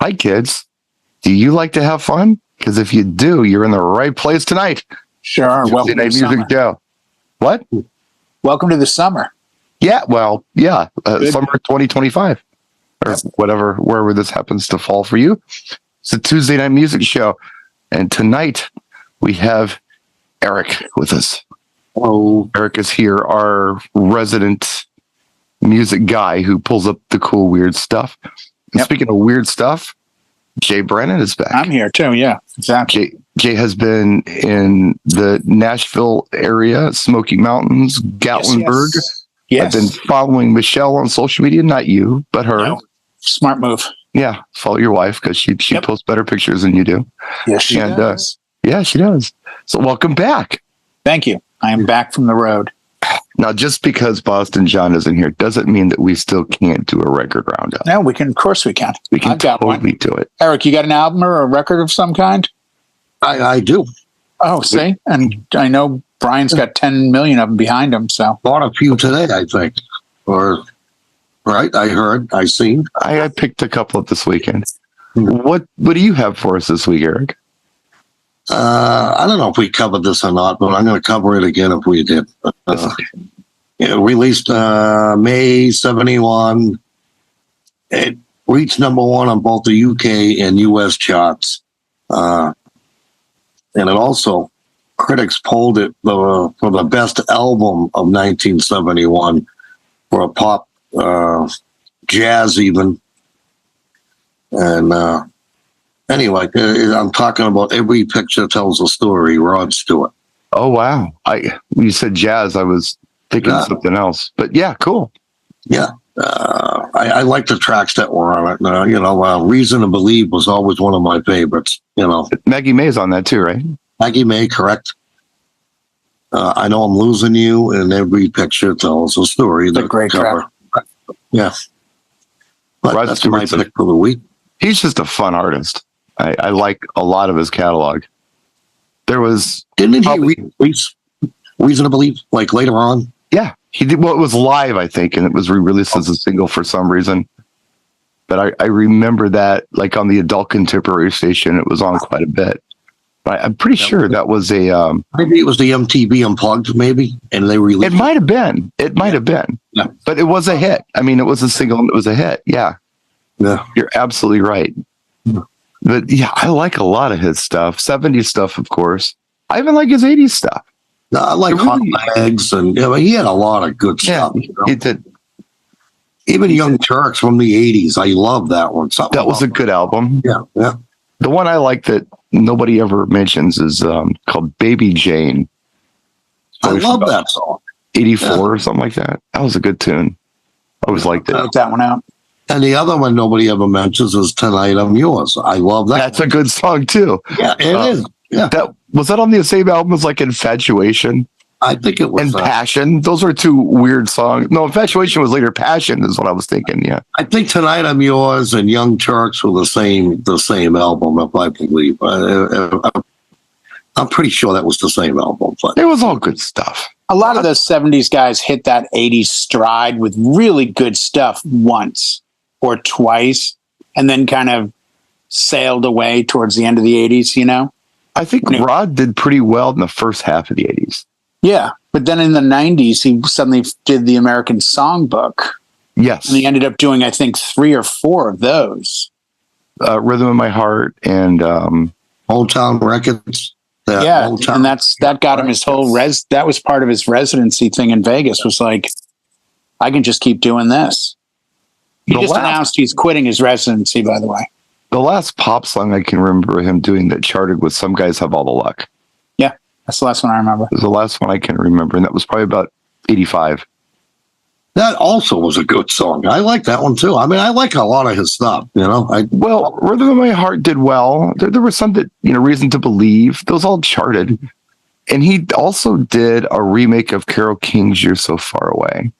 Hi, kids. Do you like to have fun? Because if you do, you're in the right place tonight. Sure. Welcome to the summer. Show. What? Welcome to the summer. Yeah, well, yeah. Summer 2025. Or whatever, wherever this happens to fall for you. It's a Tuesday night music show. And tonight we have Eric with us. Hello. Eric is here, our resident music guy who pulls up the cool, weird stuff. And speaking of weird stuff, Jay Brennan is back. I'm here too. Yeah, exactly. Jay has been in the Nashville area, Smoky Mountains, Gatlinburg. Yes. I've been following Michelle on social media, not you, but her. No. Smart move. Yeah, follow your wife because she posts better pictures than you do. Yes, she does. Yeah, she does. So welcome back. Thank you. I am back from the road. Now, just because Boston John isn't here doesn't mean that we still can't do a record roundup. No, we can. Of course, we can. We can totally do it. Eric, you got an album or a record of some kind? I do. Oh, see, and I know Brian's got 10 million of them behind him. So bought a few today, I think. Or right? I heard. I seen. I picked a couple up this weekend. What do you have for us this week, Eric? I don't know if we covered this or not, but I'm going to cover it again if we did. Released May 71. It reached number one on both the UK and US charts. And it also, critics polled it for the best album of 1971 for a pop, jazz even. And anyway, I'm talking about Every Picture Tells a Story, Rod Stewart. Oh, wow. You said jazz. I was thinking something else. But yeah, cool. Yeah. I like the tracks that were on it. Reason to Believe was always one of my favorites. Maggie May's on that too, right? Maggie May, correct. I Know I'm Losing You, and Every Picture Tells a Story. The great cover. Yeah. But that's my pick for the week. He's just a fun artist. I like a lot of his catalog. Didn't he release Reason to Believe, like later on? Yeah, he did. Well, it was live, I think, and it was re-released as a single for some reason. But I remember that, like on the adult contemporary station, it was on quite a bit. But I'm pretty sure that was a. Maybe it was the MTV Unplugged, maybe, and they released. It might have been. It might have been. Yeah. But it was a hit. I mean, it was a single, and it was a hit. Yeah. Yeah, you're absolutely right. But yeah, I like a lot of his stuff. 70s stuff, of course. I even like his 80s stuff. No, I like Hot Legs, and he had a lot of good stuff. He did. Even Young Turks from the 80s. I love that one. That was a good album. Yeah. The one I like that nobody ever mentions is called Baby Jane. I love that song. 84 or something like that. That was a good tune. I always liked it. Put that one out. And the other one nobody ever mentions is Tonight I'm Yours. I love that. That's a good song too. Yeah, it is. Yeah. Was that on the same album as like Infatuation? I think it was. And Passion. Those are two weird songs. No, Infatuation was later. Passion is what I was thinking. Yeah. I think Tonight I'm Yours and Young Turks were the same album, if I believe. I'm pretty sure that was the same album. But it was all good stuff. A lot of those 70s guys hit that 80s stride with really good stuff once or twice, and then kind of sailed away towards the end of the 80s, I think Rod did pretty well in the first half of the 80s. Yeah, but then in the 90s, he suddenly did the American Songbook. Yes. And he ended up doing, I think, 3 or 4 of those. Rhythm in My Heart and Old Town Records. And that got him his whole that was part of his residency thing in Vegas, was like, I can just keep doing this. He just announced he's quitting his residency, by the way. The last pop song I can remember him doing that charted was Some Guys Have All the Luck. Yeah, that's the last one I remember. It was the last one I can remember, and that was probably about 85. That also was a good song. I like that one, too. I mean, I like a lot of his stuff, Well, Rhythm in My Heart did well. There were some that, Reason to Believe. Those all charted. And he also did a remake of Carole King's You're So Far Away.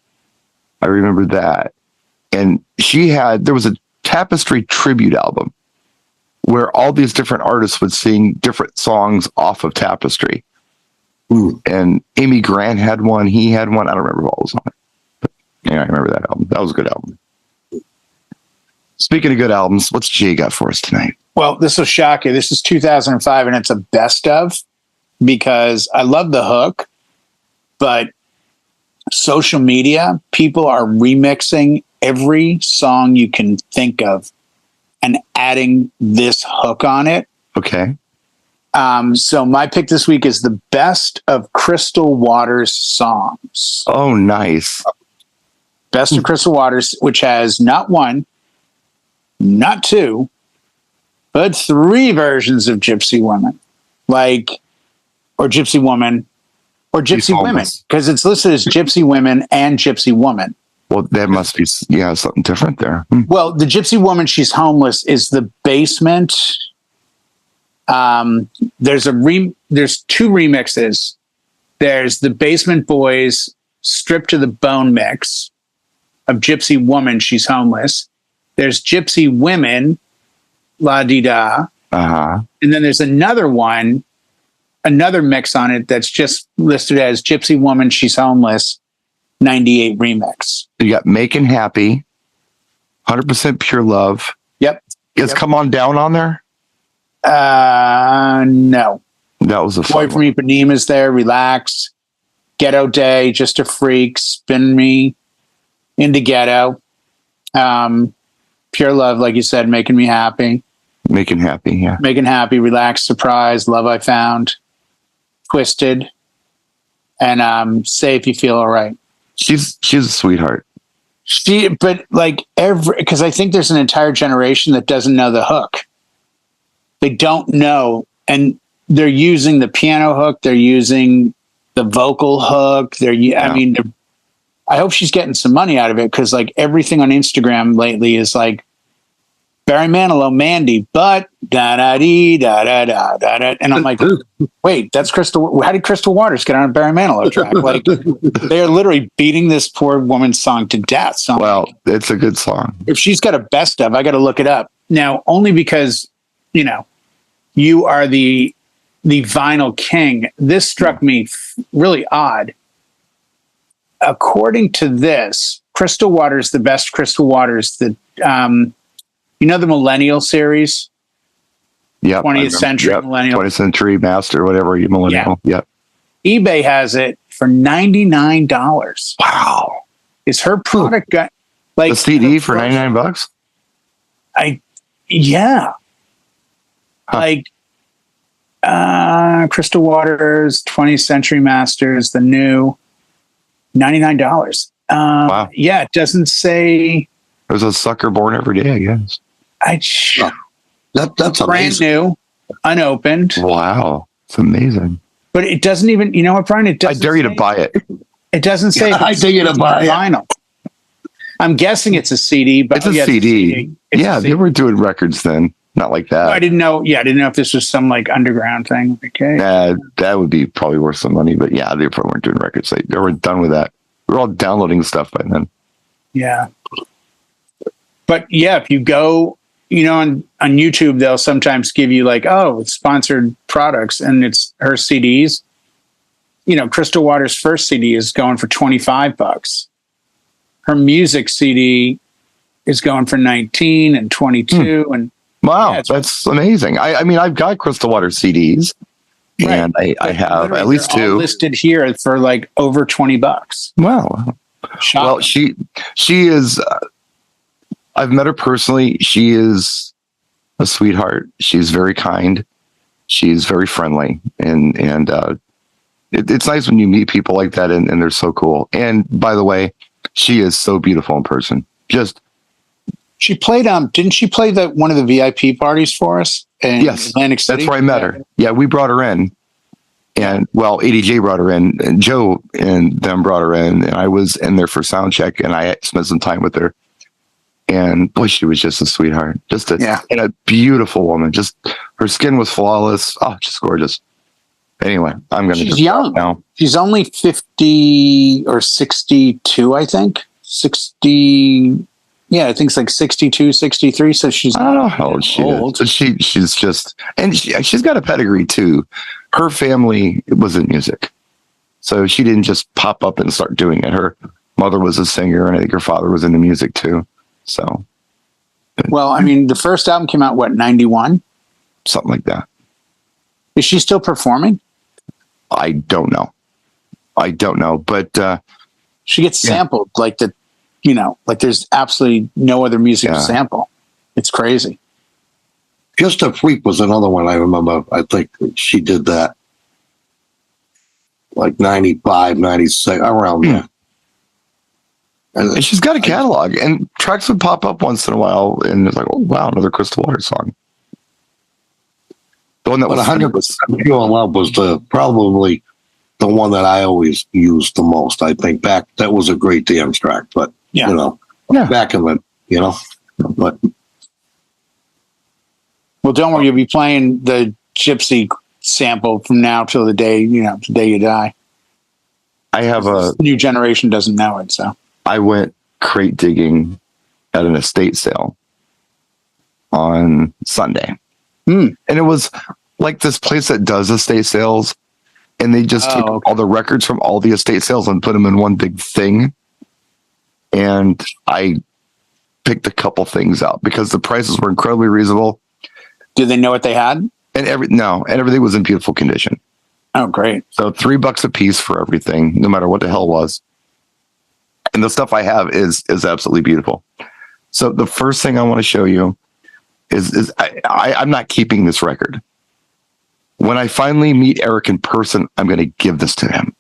I remember that. And there was a Tapestry tribute album where all these different artists would sing different songs off of Tapestry. And Amy Grant had one. He had one. I don't remember what was on it. But yeah, I remember that album. That was a good album. Speaking of good albums, what's Jay got for us tonight? Well, this will shock you. This is 2005, and it's a best of because I love the hook, but social media, people are remixing every song you can think of and adding this hook on it. Okay. So my pick this week is the best of Crystal Waters songs. Oh, nice. Best of Crystal Waters, which has not one, not two, but three versions of Gypsy Woman, or Gypsy Woman, or Gypsy Women, because it's listed as Gypsy Women and Gypsy Woman. Well, that must be, something different there. Well, the Gypsy Woman, She's Homeless is the basement. There's two remixes. There's the Basement Boys Stripped to the Bone mix of Gypsy Woman, She's Homeless. There's Gypsy Women, La Di Da. Uh-huh. And then there's another mix on it that's just listed as Gypsy Woman, She's Homeless, 98 remix. You got Making Happy, 100% Pure Love. Yep. Is Come On Down on there? No. That was a Boy from Ipanema's there, Relax, Ghetto Day, Just a Freak, Spin Me, Into Ghetto. Pure Love, like you said, Making Me Happy. Making Happy, yeah. Making Happy, Relax, Surprise, Love I Found, Twisted, and Say If You Feel All Right. She's a sweetheart. Because I think there's an entire generation that doesn't know the hook. They don't know, and they're using the piano hook. They're using the vocal hook. I hope she's getting some money out of it because everything on Instagram lately is like Barry Manilow, Mandy, but da da dee da da da da da, and I'm like, wait, that's Crystal. How did Crystal Waters get on a Barry Manilow track? They are literally beating this poor woman's song to death. So well, it's a good song. If she's got a best of, I got to look it up now. Only because you are the vinyl king. This struck me really odd. According to this, Crystal Waters, the best Crystal Waters, the Millennial series? Yeah. 20th Century Millennial. 20th Century Master, whatever, you Millennial. Yep. eBay has it for $99. Wow. Is her product got a CD for $99? Yeah. Huh. Crystal Waters, 20th Century Masters, the new $99. Wow. Yeah, it doesn't say. There's a sucker born every day, I guess. That's brand amazing. New, unopened. Wow. It's amazing. But it doesn't even, you know what, Brian? It doesn't. I dare you to buy it. It doesn't say. I dare you to buy it. Vinyl. I'm guessing it's a CD, but It's a CD. They were doing records then. Not like that. I didn't know. Yeah, I didn't know if this was some underground thing. Okay. That would be probably worth some money, but yeah, they probably weren't doing records. They were done with that. We were all downloading stuff by then. Yeah. But yeah, if you go, on YouTube, they'll sometimes give you sponsored products, and it's her CDs. Crystal Waters' first CD is going for $25. Her music CD is going for 19 and 22 and. Wow, that's amazing. I've got Crystal Waters CDs, and I have at least two listed here for over $20. Wow. Shocking. Well, she is. I've met her personally. She is a sweetheart. She's very kind. She's very friendly, and it's nice when you meet people like that, and they're so cool. And by the way, she is so beautiful in person. She played. Didn't she play one of the VIP parties for us in Atlantic City? That's where I met her. Yeah, we brought her in, and ADJ brought her in, and Joe and them brought her in, and I was in there for sound check, and I spent some time with her. And boy, she was just a sweetheart, and a beautiful woman. Just her skin was flawless. Oh, just gorgeous. Anyway, she's young now. She's only 50 or 62, I think. 60. Yeah, I think it's 62, 63. So she's. I don't know how old she is. But she's just, and she's got a pedigree too. Her family was in music, so she didn't just pop up and start doing it. Her mother was a singer, and I think her father was into music too. So Well, I mean, the first album came out, what, 91? Something like that. Is she still performing? I don't know. But she gets sampled like there's absolutely no other music to sample. It's crazy. Just a Freak was another one I remember. I think she did that like 95, 96, around there. And she's got a catalog, and tracks would pop up once in a while, and it's like, oh wow, another Crystal Waters song. The one that was 100% Pure Love was probably the one that I always used the most. I think that was a great dance track, but back in the, but. Well, don't worry, you'll be playing the Gypsy sample from now till the day, the day you die. I have this new generation doesn't know it, so. I went crate digging at an estate sale on Sunday. And it was like this place that does estate sales, and they just took all the records from all the estate sales and put them in one big thing. And I picked a couple things out because the prices were incredibly reasonable. Did they know what they had? And everything was in beautiful condition. Oh, great. So $3 a piece for everything, no matter what the hell it was. And the stuff I have is absolutely beautiful. So the first thing I want to show you is I'm not keeping this record. When I finally meet Eric in person, I'm going to give this to him.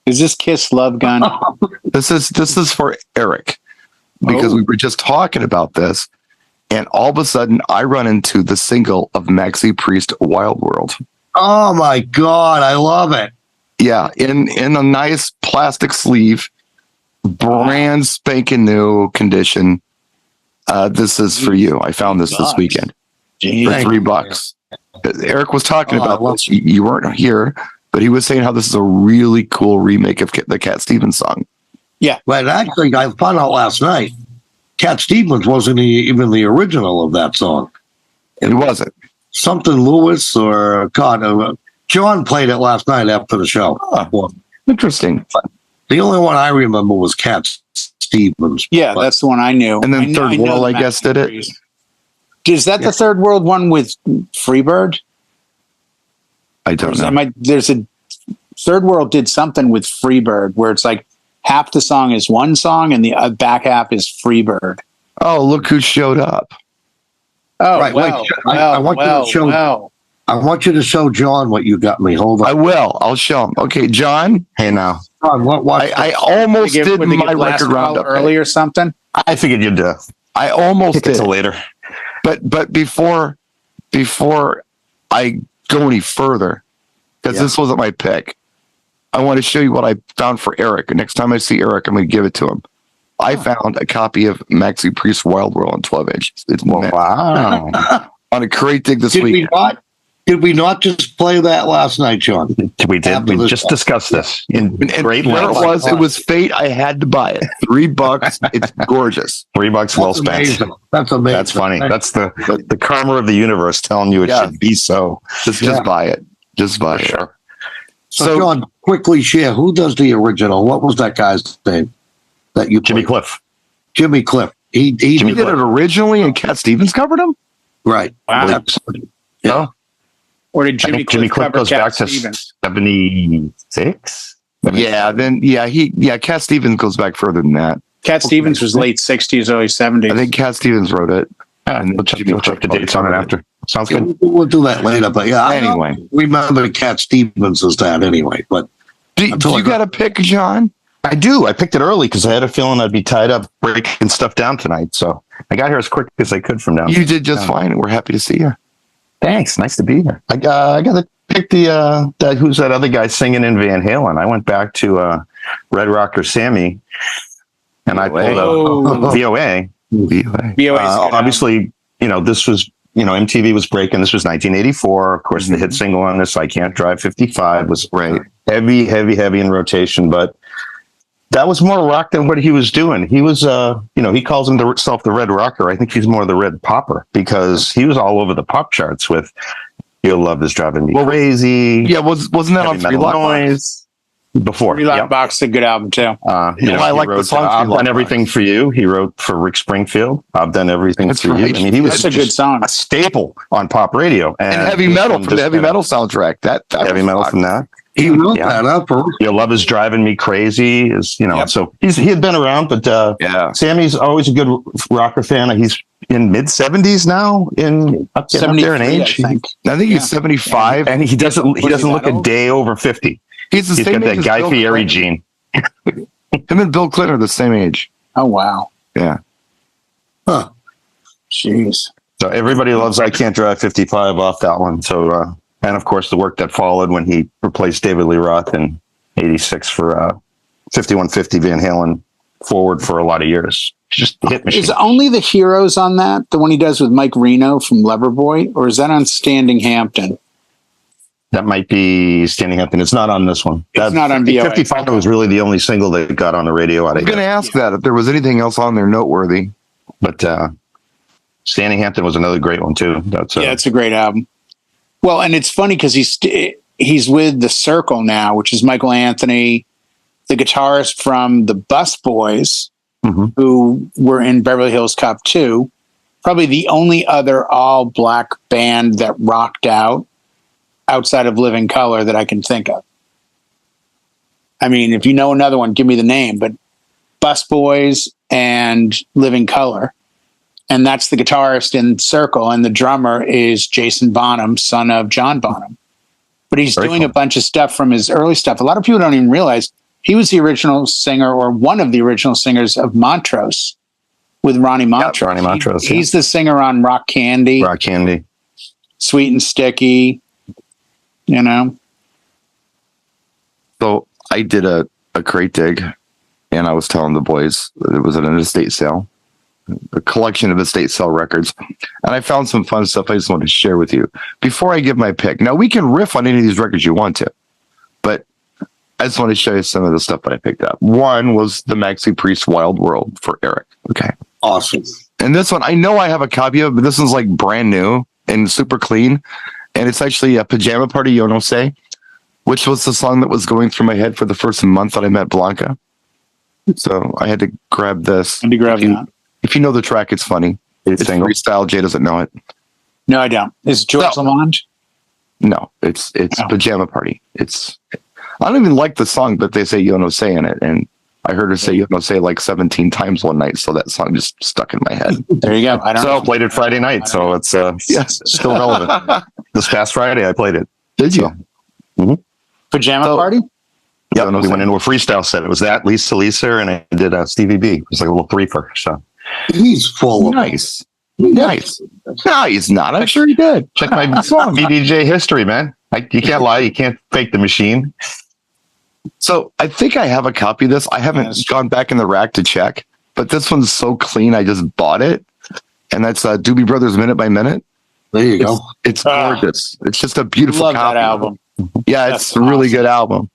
Is this Kiss Love Gun? This is for Eric, because we were just talking about this, and all of a sudden I run into the single of Maxi Priest, Wild World. Oh my God, I love it. Yeah, in a nice plastic sleeve, brand spanking new condition. This is for you. I found this weekend for $3. Eric was talking about this. You weren't here, but he was saying how this is a really cool remake of the Cat Stevens song. Yeah. But actually, I found out last night, Cat Stevens wasn't even the original of that song. It wasn't. Something Lewis or God, John played it last night after the show. Interesting. The only one I remember was Cat Stevens. Yeah, that's the one I knew. And then Third World, I guess, did it. Is that the Third World one with Freebird? I don't know. There's a Third World did something with Freebird where it's like half the song is one song and the back half is Freebird. Oh, look who showed up. Oh, right. I want you to show John what you got me. Hold on. I will. I'll show him. Okay, John. Hey, now. John, I almost did my record roundup early or something. I figured you'd I almost kick it did till later. But before I go any further, because this wasn't my pick, I want to show you what I found for Eric. And next time I see Eric, I'm going to give it to him. I found a copy of Maxi Priest's Wild World on 12 inches. It's Wow. on a crate dig this week. Did we not just play that last night, John? We did. We just discussed this in great where length. it was fate. I had to buy it. $3. It's gorgeous. $3 well spent. Amazing. That's amazing. That's funny. That's the karma of the universe telling you it should be so. Just buy it. Just buy it. Sure. So, John, quickly share who does the original. What was that guy's name that you Jimmy played? Cliff. Jimmy Cliff. He did it originally, and Cat Stevens covered him. Right. Wow. Yeah. Or did Jimmy Cliff goes Cat back Stevens? to 76? Cat Stevens goes back further than that. Cat Stevens was late 60s, early 70s. I think Cat Stevens wrote it. And we'll check the dates on it after. Sounds good. We'll do that later. But yeah, anyway, I remember Cat Stevens as that anyway. But do you got a pick, John? I do. I picked it early because I had a feeling I'd be tied up breaking stuff down tonight. So I got here as quick as I could from down. You did just fine. We're happy to see you. Thanks. Nice to be here. I got to pick who's that other guy singing in Van Halen. I went back to Red Rocker Sammy, and I pulled out VOA. Obviously, this was, MTV was breaking. This was 1984. Of course, the hit single on this, I Can't Drive 55, was heavy in rotation. But that was more rock than what he was doing. He was, he calls himself the Red Rocker. I think he's more the Red Popper because he was all over the pop charts with "Your Love Is Driving Me Crazy." Yeah, wasn't that on Three Lock Box? Before. Three Lock Box is a good album too. I like the song. I've Done Everything for You. He wrote for Rick Springfield. I've Done Everything for You. I mean, he was That's a good song. A staple on pop radio. And heavy metal from the heavy metal soundtrack. That heavy metal from that. He wrote that up. Your Love Is Driving Me Crazy is, so he had been around, but Sammy's always a good rocker fan. He's in mid 70s now, up there in age. I think he's 75, and he doesn't look a day over 50. He's got that Guy Fieri gene. Him and Bill Clinton are the same age. Oh wow! Yeah. Huh. Jeez. So everybody loves "I Can't Drive 55" off that one. So. And of course, the work that followed when he replaced David Lee Roth in '86 for 5150 Van Halen forward for a lot of years. Just a hit machine. Is only the Heroes on that the one he does with Mike Reno from Loverboy, or is that on Standing Hampton? That might be Standing Hampton. It's not on this one. It's not on VOA. 55 was really the only single that got on the radio. I was going to ask that if there was anything else on there noteworthy, but Standing Hampton was another great one too. It's a great album. Well, and it's funny because he's with The Circle now, which is Michael Anthony, the guitarist from the Bus Boys, who were in Beverly Hills Cop 2, probably the only other all-black band that rocked out outside of Living Colour that I can think of. I mean, if you know another one, give me the name, but Bus Boys and Living Colour. And that's the guitarist in Circle, and the drummer is Jason Bonham, son of John Bonham. But he's doing a bunch of stuff from his early stuff. A lot of people don't even realize he was the original singer, or one of the original singers of Montrose, with Ronnie Montrose. Ronnie Montrose. He's the singer on Rock Candy. Rock Candy. Sweet and Sticky. So I did a crate dig, and I was telling the boys it was at an estate sale. A collection of estate sale records, and I found some fun stuff I just want to share with you before I give my pick. Now, we can riff on any of these records you want to, but I just want to show you some of the stuff that I picked up. One was the Maxi Priest Wild World for Eric. Okay. Awesome. And this one, I know I have a copy of, but this one's like brand new and super clean, and it's actually a Pajama Party, You Know Say, which was the song that was going through my head for the first month that I met Blanca. So I had to grab this. If you know the track, it's funny. It's freestyle. Jay doesn't know it. No, I don't. Is it George Lamond? No, it's Pajama Party. I don't even like the song, but they say "You Know Say" in it, and I heard her say "You Know Say" like 17 times one night, so that song just stuck in my head. There you go. I played it Friday night, so it's still relevant. This past Friday, I played it. Did you? Mm-hmm. Pajama Party? Yeah, we went into a freestyle set. It was that Lisa, and I did Stevie B. It was like a little threefer. So. He's full of nice. No, he's not. I'm sure he did. Check my VDJ history, man. You can't lie. You can't fake the machine. So I think I have a copy of this. I haven't gone back in the rack to check, but this one's so clean. I just bought it, and that's Doobie Brothers Minute by Minute. There you go. It's gorgeous. It's just a beautiful love copy. That album. Yeah, it's a really good album.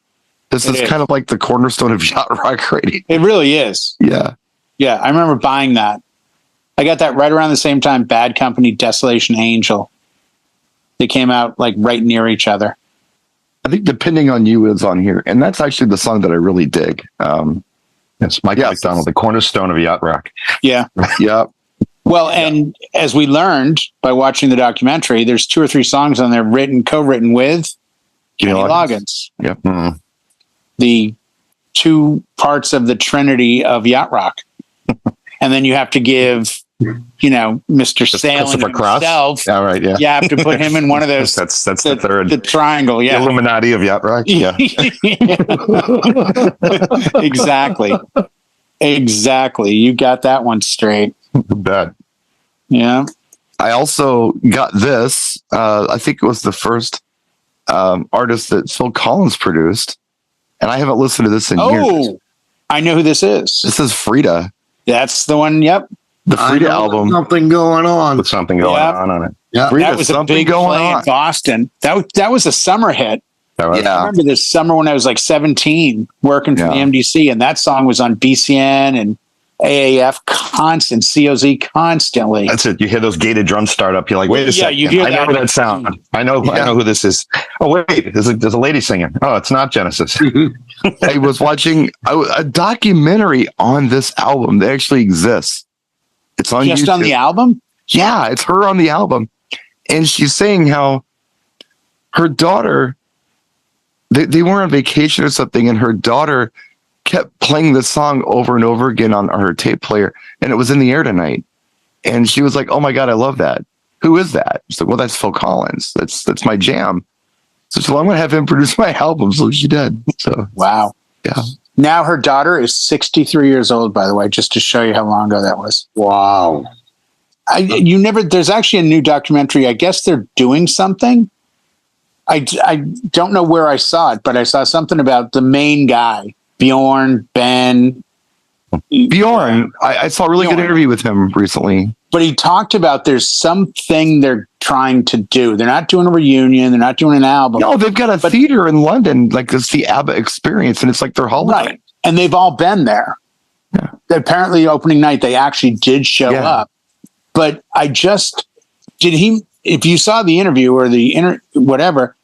This is kind of like the cornerstone of yacht rock radio. It really is. Yeah. Yeah, I remember buying that. I got that right around the same time Bad Company, Desolation Angel. They came out like right near each other. I think Depending on You is on here. And that's actually the song that I really dig. It's Mike McDonald, the cornerstone of yacht rock. Yeah. Yeah. Well, and as we learned by watching the documentary, there's 2 or 3 songs on there co-written with Kenny Loggins. Yep. Mm-hmm. The 2 parts of the trinity of yacht rock. And then you have to give, Mr. Sailing himself. All right, yeah. You have to put him in one of those. that's the third. The triangle, yeah. The Illuminati of yacht rock. Yeah. Exactly. You got that one straight. Bad. Yeah. I also got this. I think it was the first artist that Phil Collins produced, and I haven't listened to this in years. Oh, I know who this is. This is Frida. That's the one. Yep. The Frida album. Something going on. With something going on it. Yeah. That was a big play in Boston. That was a summer hit. Yeah. I remember this summer when I was like 17 working for the MDC, and that song was on BCN and AAF constant, COZ constantly. That's it. You hear those gated drums start up. You're like, wait a second. You hear I know that sound. I know who this is. Oh, wait, there's a lady singing. Oh, it's not Genesis. I was watching a documentary on this album that actually exists. It's on just YouTube. on the album? Yeah, it's her on the album. And she's saying how her daughter, they were on vacation or something, and her daughter kept playing this song over and over again on her tape player, and it was in the air tonight. And she was like, "Oh my God, I love that. Who is that?" She's like, "Well, that's Phil Collins. That's my jam." So she's like, "I'm going to have him produce my album." So she did. So wow. Yeah. Now her daughter is 63 years old, by the way, just to show you how long ago that was. Wow. There's actually a new documentary. I guess they're doing something. I don't know where I saw it, but I saw something about the main guy, Bjorn. I saw a really good interview with him recently. But he talked about there's something they're trying to do. They're not doing a reunion. They're not doing an album. No, they've got a theater in London, like it's the ABBA experience, and it's like their holiday. Right. And they've all been there. Yeah. Apparently, opening night, they actually did show up. But if you saw the interview or whatever,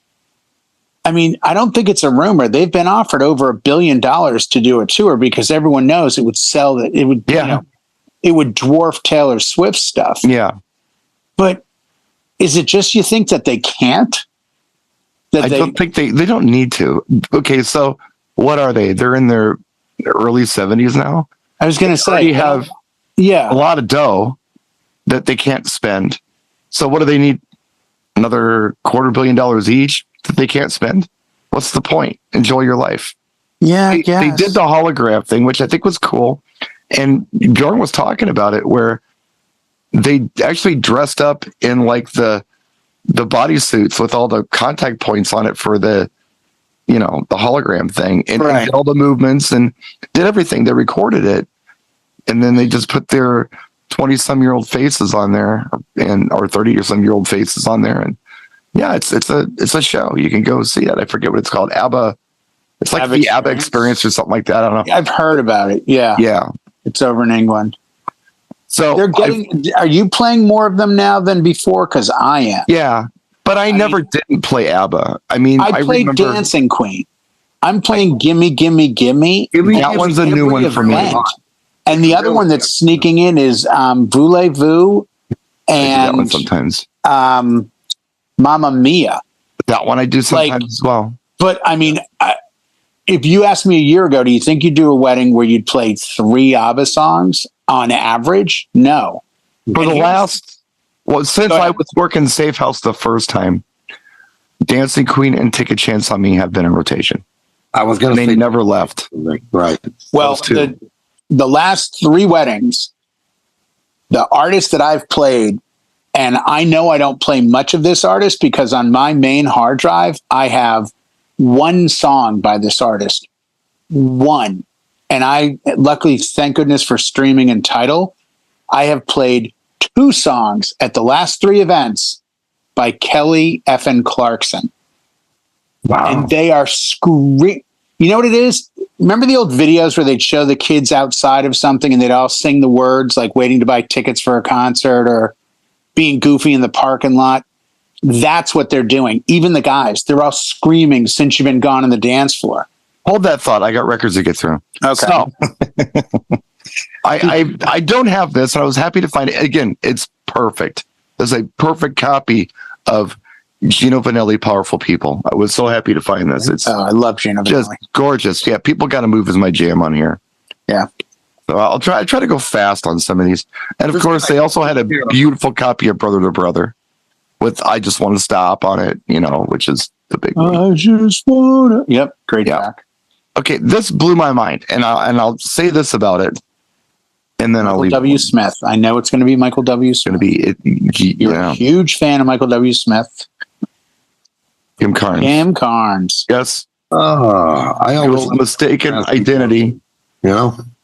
I mean, I don't think it's a rumor. They've been offered over $1 billion to do a tour because everyone knows it would sell that. It would, it would dwarf Taylor Swift stuff. Yeah. But is it just you think that they can't? I don't think they don't need to. Okay, so what are they? They're in their early 70s now. I was going to say, they have a lot of dough that they can't spend. So what do they need? Another $250 million each that they can't spend? What's the point? Enjoy your life. Yeah, they did the holograph thing, which I think was cool. And Bjorn was talking about it, where they actually dressed up in like the bodysuits with all the contact points on it for the hologram thing, and did all the movements and did everything. They recorded it, and then they just put their 20-some-year-old faces on there, or 30-some-year-old faces on there, and it's a show. You can go see it. I forget what it's called. ABBA. It's like the ABBA experience or something like that. I don't know. I've heard about it. Yeah. Yeah. It's over in England. So are you playing more of them now than before? Because I am. Yeah. But I never didn't play ABBA. I mean, I played Dancing Queen. I'm playing Gimme, Gimme, Gimme. That one's a new one for me. And the other one that's sneaking in is Voulez-Vous and that one sometimes. Mamma Mia. That one I do sometimes as well. But I mean, if you asked me a year ago, do you think you'd do a wedding where you'd play 3 ABBA songs on average? No. For since I was working Safe House the first time, Dancing Queen and Take a Chance on Me have been in rotation. I was going to say they never left. Right. Well, the last 3 weddings, the artist that I've played, and I know I don't play much of this artist because on my main hard drive, I have 1 song by this artist. 1. And I, luckily, thank goodness for streaming and Tidal, I have played 2 songs at the last 3 events by Kelly F.N. Clarkson. Wow. And they are You know what it is? Remember the old videos where they'd show the kids outside of something and they'd all sing the words, like waiting to buy tickets for a concert or being goofy in the parking lot? That's what they're doing. Even the guys, they're all screaming "Since You've Been Gone" on the dance floor. Hold that thought. I got records to get through. Okay. So, I don't have this, and I was happy to find it. Again, it's perfect. There's a perfect copy of Gino Vanelli, Powerful People. I was so happy to find this. I love Gino Vanelli. Just gorgeous. Yeah, People Gotta Move is my jam on here. Yeah. So I try to go fast on some of these. And of course, they also had a beautiful copy of Brother to Brother with I Just Want to Stop on it, which is the big one. I just want to. Yep. Great track. Okay, this blew my mind. And I'll say this about it. And then I'll leave. W. Smith. I know it's going to be Michael W. Smith. It's going to be You're a huge fan of Michael W. Smith. Jim Carnes. Yes. I always mistaken identity.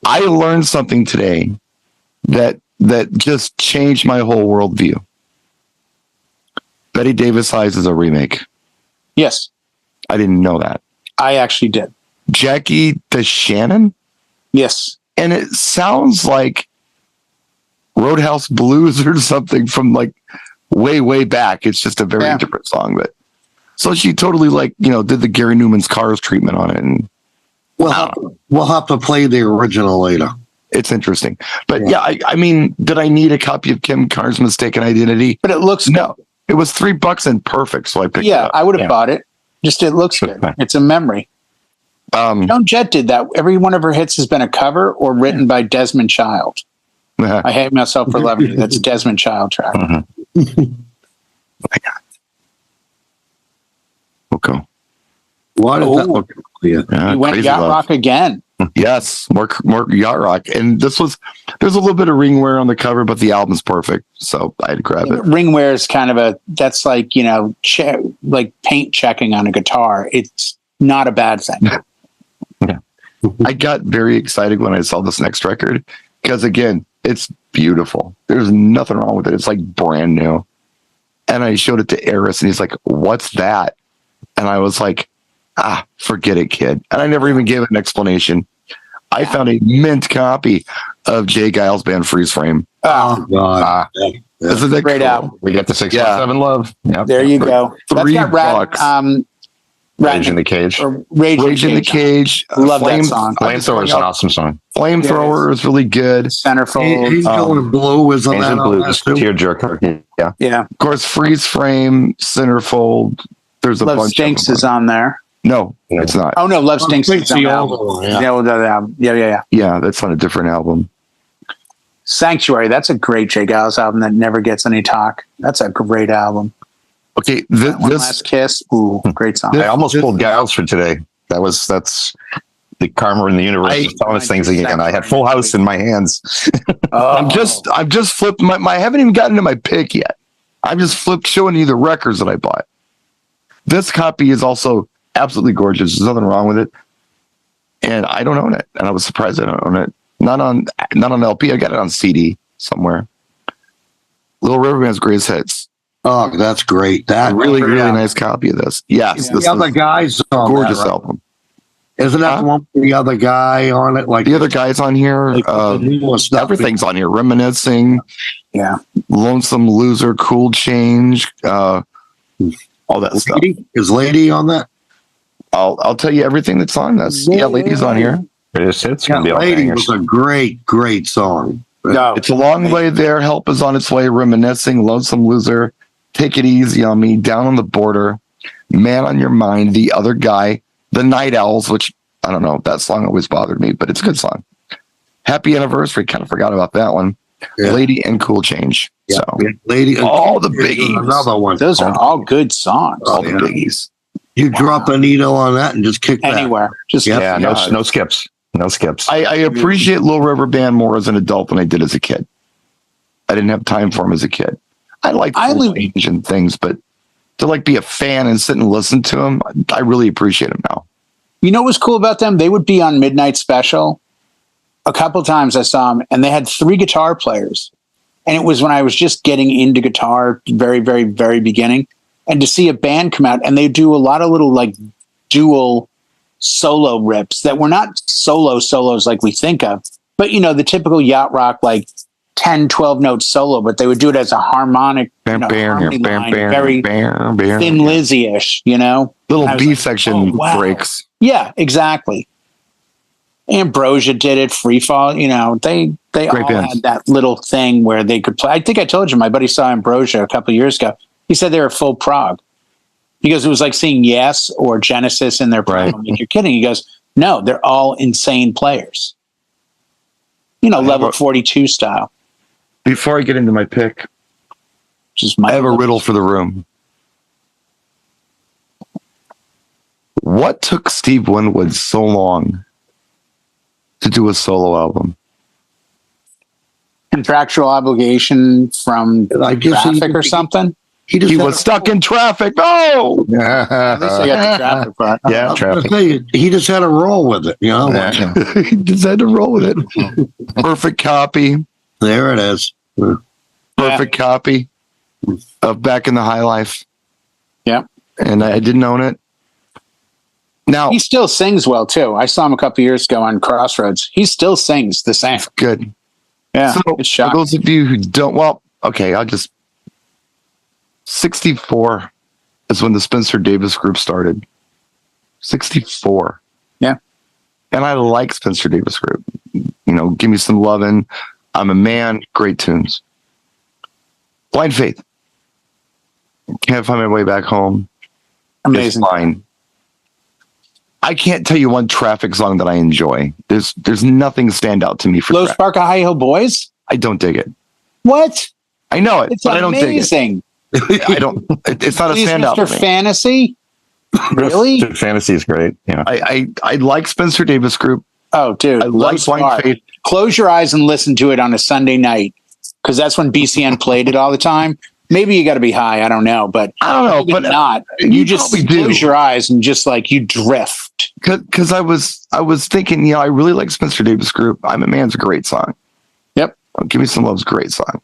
I learned something today that just changed my whole worldview. Betty Davis Eyes is a remake. Yes. I didn't know that. I actually did. Jackie DeShannon? Yes. and it sounds like Roadhouse Blues or something from like way back. It's just a very different song, but so she totally did the Gary Newman's Cars treatment on it, and we'll have to play the original later. it's interesting. But I mean, did I need a copy of Kim Carnes' Mistaken Identity? But it looks no. It was $3 and perfect, so I picked it up. I would have bought it. Just it looks good. It's a memory. Joan Jett did that. Every one of her hits has been a cover or written by Desmond Child. I Hate Myself for Loving You. That's a Desmond Child track. Okay. Why did that look clear? You went yacht rock again. Yes, more yacht rock, and there's a little bit of ring wear on the cover, but the album's perfect, so I had to grab it. Ring wear is kind of that's like like paint checking on a guitar. It's not a bad thing. Yeah. I got very excited when I saw this next record because again, it's beautiful. There's nothing wrong with it. It's like brand new. And I showed it to Eris, and he's like, "What's that?" And I was like, forget it, kid. And I never even gave it an explanation. I found a mint copy of Jay Giles' band Freeze Frame. Oh, God. This is a great album. We got the 617 Love. Yep. There you go. $3. Rage in the Cage. Rage in the Cage. Love that song. Flamethrower is an awesome song. Flamethrower is really good. Centerfold. Angel and Blue was on that. Angel Blue is Tearjerker. Yeah. Yeah. Of course, Freeze Frame, Centerfold. There's a Love bunch Stinks of is on there. No, it's not. Oh no, Love Stinks is on the album. album. Yeah. Yeah, that's on a different album. Sanctuary. That's a great Jay Giles album that never gets any talk. That's a great album. Okay, One Last Kiss. Ooh, great song. I almost pulled Giles for today. That's the karma in the universe is telling us things again. I had Full House in my hands. I've just flipped I haven't even gotten to my pick yet. I've just flipped showing you the records that I bought. This copy is also absolutely gorgeous. There's nothing wrong with it. And I don't own it. And I was surprised I don't own it. Not on LP. I got it on CD somewhere. Little Riverband's Greatest Hits. Oh, that's great. That really nice copy of this. Yes. The other guy's on gorgeous that, right? album. Isn't that the one with the other guy on it? Like the other guy's on here. Everything's on here. Reminiscing. Yeah. Lonesome Loser, Cool Change. All that stuff. Is Lady on that? I'll tell you everything that's on this. Yeah, Lady's on here. It's Yeah, Lady was a great song. No. It's a long way there. Help is on its way. Reminiscing. Lonesome Loser. Take It Easy on Me. Down on the Border. Man on Your Mind. The Other Guy. The Night Owls, which I don't know. That song always bothered me, but it's a good song. Happy Anniversary. Kind of forgot about that one. Yeah. Lady and Cool Change. Yeah. So Lady. All the biggies. Another one. Those are all good songs. All the biggies. You drop a needle on that and just kick back. Anywhere. Just no skips. No skips. I appreciate Little River Band more as an adult than I did as a kid. I didn't have time for them as a kid. I like Cool Change and things, but to be a fan and sit and listen to them, I really appreciate them now. You know what was cool about them? They would be on Midnight Special. A couple times I saw them, and they had 3 guitar players. And it was when I was just getting into guitar, very, very, very beginning. And to see a band come out, and they do a lot of little dual solo rips that were not solos like we think of, but the typical yacht rock 10, 12 note solo, but they would do it as a harmonic, harmony line, very Thin Lizzy-ish, Little B section breaks. Yeah, exactly. Ambrosia did it, Freefall, they all had that little thing where they could play. I think I told you, my buddy saw Ambrosia a couple of years ago. He said they were full prog. Because it was like seeing Yes or Genesis in their prime. Like, you're kidding. He goes, no, they're all insane players. Level 42 style. Before I get into my pick, I have a riddle for the room. What took Steve Winwood so long to do a solo album? Contractual obligation from traffic or something? He was stuck in traffic. Oh! At least I got the traffic part. Yeah, traffic. He just had to roll with it, He just had to roll with it. Perfect copy. There it is. Perfect copy of Back in the High Life. Yeah. And I didn't own it. Now he still sings well too. I saw him a couple years ago on Crossroads. He still sings the same. good. Yeah, So it's for shocking. those of you who don't, well, okay, 64 is when the Spencer Davis Group started. 64. Yeah. And I like Spencer Davis Group. Give me some lovin'. I'm a man. Great tunes. Blind Faith. Can't find my way back home. Amazing. It's fine. I can't tell you one Traffic song that I enjoy. There's nothing stand out to me for Low Traffic. Spark of High Hill Boys. I don't dig it. What? I know it, It's but I don't dig it. amazing. I don't. It's not Please, a standout Mr. for me. Fantasy. Really? Dude, fantasy is great. Yeah. I like Spencer Davis Group. Oh, dude. I Low like Blind Spark. Faith. Close your eyes and listen to it on a Sunday night, because that's when BCN played it all the time. Maybe you got to be high. I don't know, but I don't know, but but not. You just probably do. close your eyes and just like you drift. Because I was thinking, I really like Spencer Davis Group. I'm a Man's a great song. Yep. Give Me Some Love's a great song.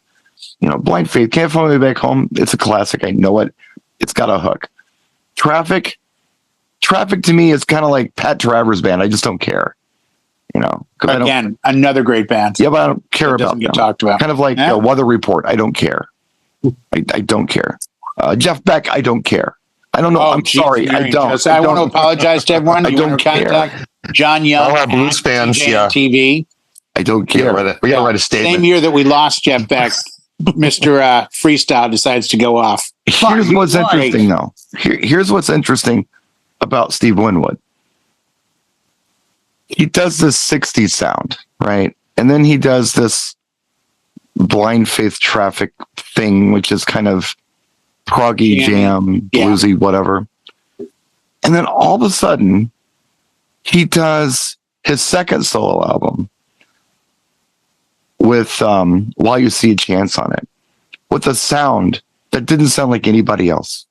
Blind Faith, Can't Find My Way Back Home. It's a classic. I know it. It's got a hook. Traffic to me is kind of like Pat Travers' band. I just don't care. Again, another great band. Yeah, but I don't care That about doesn't get them. talked about. Kind of like Yeah. Weather Report. I don't care. I don't care. Jeff Beck. I don't care. I don't know. Oh, I'm geez, sorry. I don't. I want to apologize to everyone. I You don't want to contact John Young. All our blues at fans, yeah. DJNTV. I don't We care. gotta write a statement. Same year that we lost Jeff Beck, Mr. Freestyle decides to go off. Here's what's Right. interesting, though. Here's what's interesting about Steve Winwood. He does this 60s sound, right? And then he does this Blind Faith Traffic thing, which is kind of proggy jam, Yeah. bluesy, whatever. And then all of a sudden, he does his second solo album with While You See a Chance on it, with a sound that didn't sound like anybody else.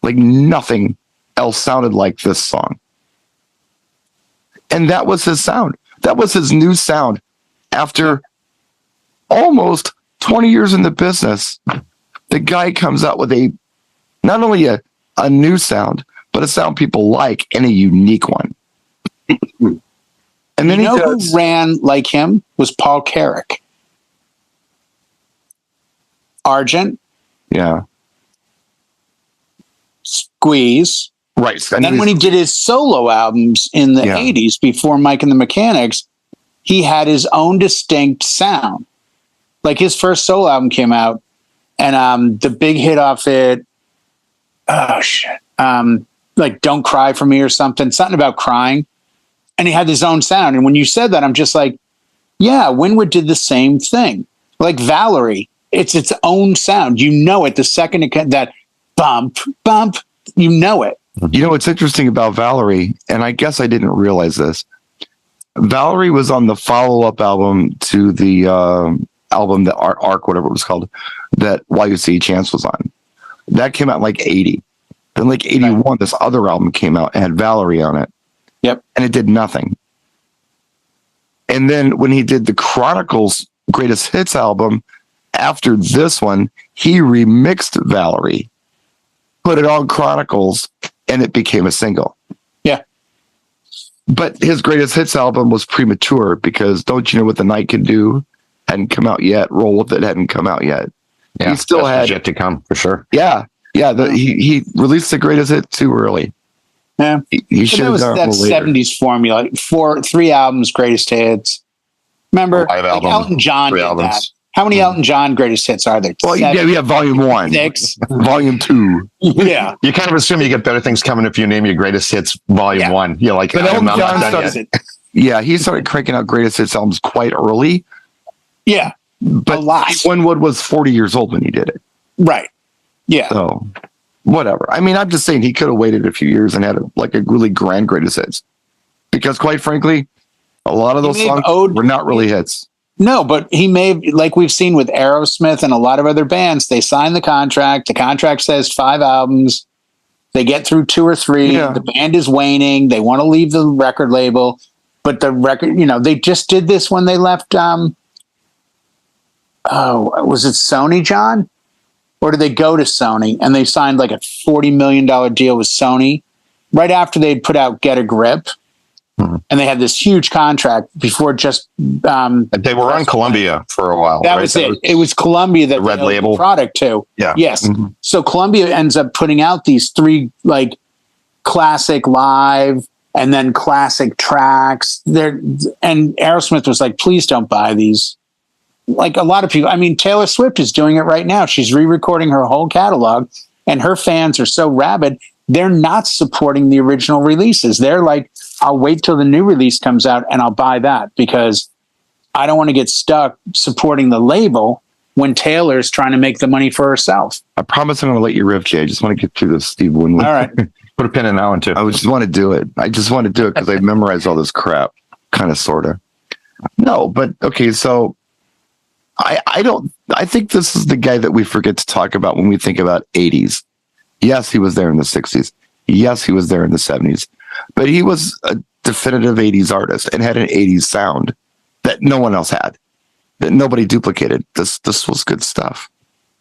Like nothing else sounded like this song. And that was his sound. That was his new sound. After almost 20 years in the business, the guy comes out with not only a new sound, but a sound people like and a unique one. And then Who ran like him was Paul Carrick. Argent, yeah, Squeeze. right. And then when he did his solo albums in the 80s before Mike and the Mechanics, he had his own distinct sound. Like his first solo album came out, and the big hit off it, oh shit, like Don't Cry for Me or something about crying. And he had his own sound. And when you said that, I'm just like, yeah, Winwood did the same thing. Like Valerie, it's its own sound. You know it the second that bump, bump, you know it. What's interesting about Valerie, and I guess I didn't realize this. Valerie was on the follow-up album to the album that Arc, whatever it was called, that While You See a Chance was on. That came out in like 80. Then like 81, this other album came out and had Valerie on it. Yep. And it did nothing. And then when he did the Chronicles Greatest Hits album, after this one, he remixed Valerie, put it on Chronicles, and it became a single. Yeah. But his Greatest Hits album was premature because Don't You Know What the Night Can Do hadn't come out yet. Roll With It hadn't come out yet. Yeah, he still had yet to come for sure. Yeah. Yeah. He released the Greatest Hit too early. Yeah. He should have done that it later. 70s formula. 3 albums, greatest hits. Remember, Live like album, Elton John 3 did albums. that. How many Elton John greatest hits are there? Well, yeah, we have volume 1, 6. volume 2. Yeah. You kind of assume you get better things coming if you name your greatest hits volume 1. You're like, But I'm Elton not John done started, yet. yeah, he started cranking out Greatest Hits albums quite early. Yeah. But A lot. Winwood was 40 years old when he did it. Right. Yeah. So, whatever. I mean, I'm just saying he could have waited a few years and had a really grand Greatest Hits. Because quite frankly, a lot of those may have songs were not really hits. No, but he may have, like we've seen with Aerosmith and a lot of other bands, they sign the contract. The contract says 5 albums. They get through 2 or 3. Yeah. The band is waning. They want to leave the record label. But the record, they just did this when they left. Was it Sony, John? Or did they go to Sony and they signed like a $40 million deal with Sony? right after they'd put out Get a Grip, and they had this huge contract before just. They were on Columbia for a while. That was it. It was Columbia that the red label product to. Yeah. Yes. So Columbia ends up putting out these 3 like classic live and then classic tracks. And Aerosmith was like, please don't buy these. Like a lot of people, I mean, Taylor Swift is doing it right now. She's re-recording her whole catalog, and her fans are so rabid. They're not supporting the original releases. They're like, I'll wait till the new release comes out and I'll buy that because I don't want to get stuck supporting the label when Taylor's trying to make the money for herself. I promise I'm going to let you riff, Jay. I just want to get through this Steve Winwood. All right. Put a pin in that one too. I just want to do it. I just want to do it because I memorized all this crap, kind of, sort of. No, but okay. So I think this is the guy that we forget to talk about when we think about 80s. Yes, he was there in the 60s. Yes, he was there in the 70s. But he was a definitive 80s artist and had an 80s sound that no one else had, that nobody duplicated. This was good stuff.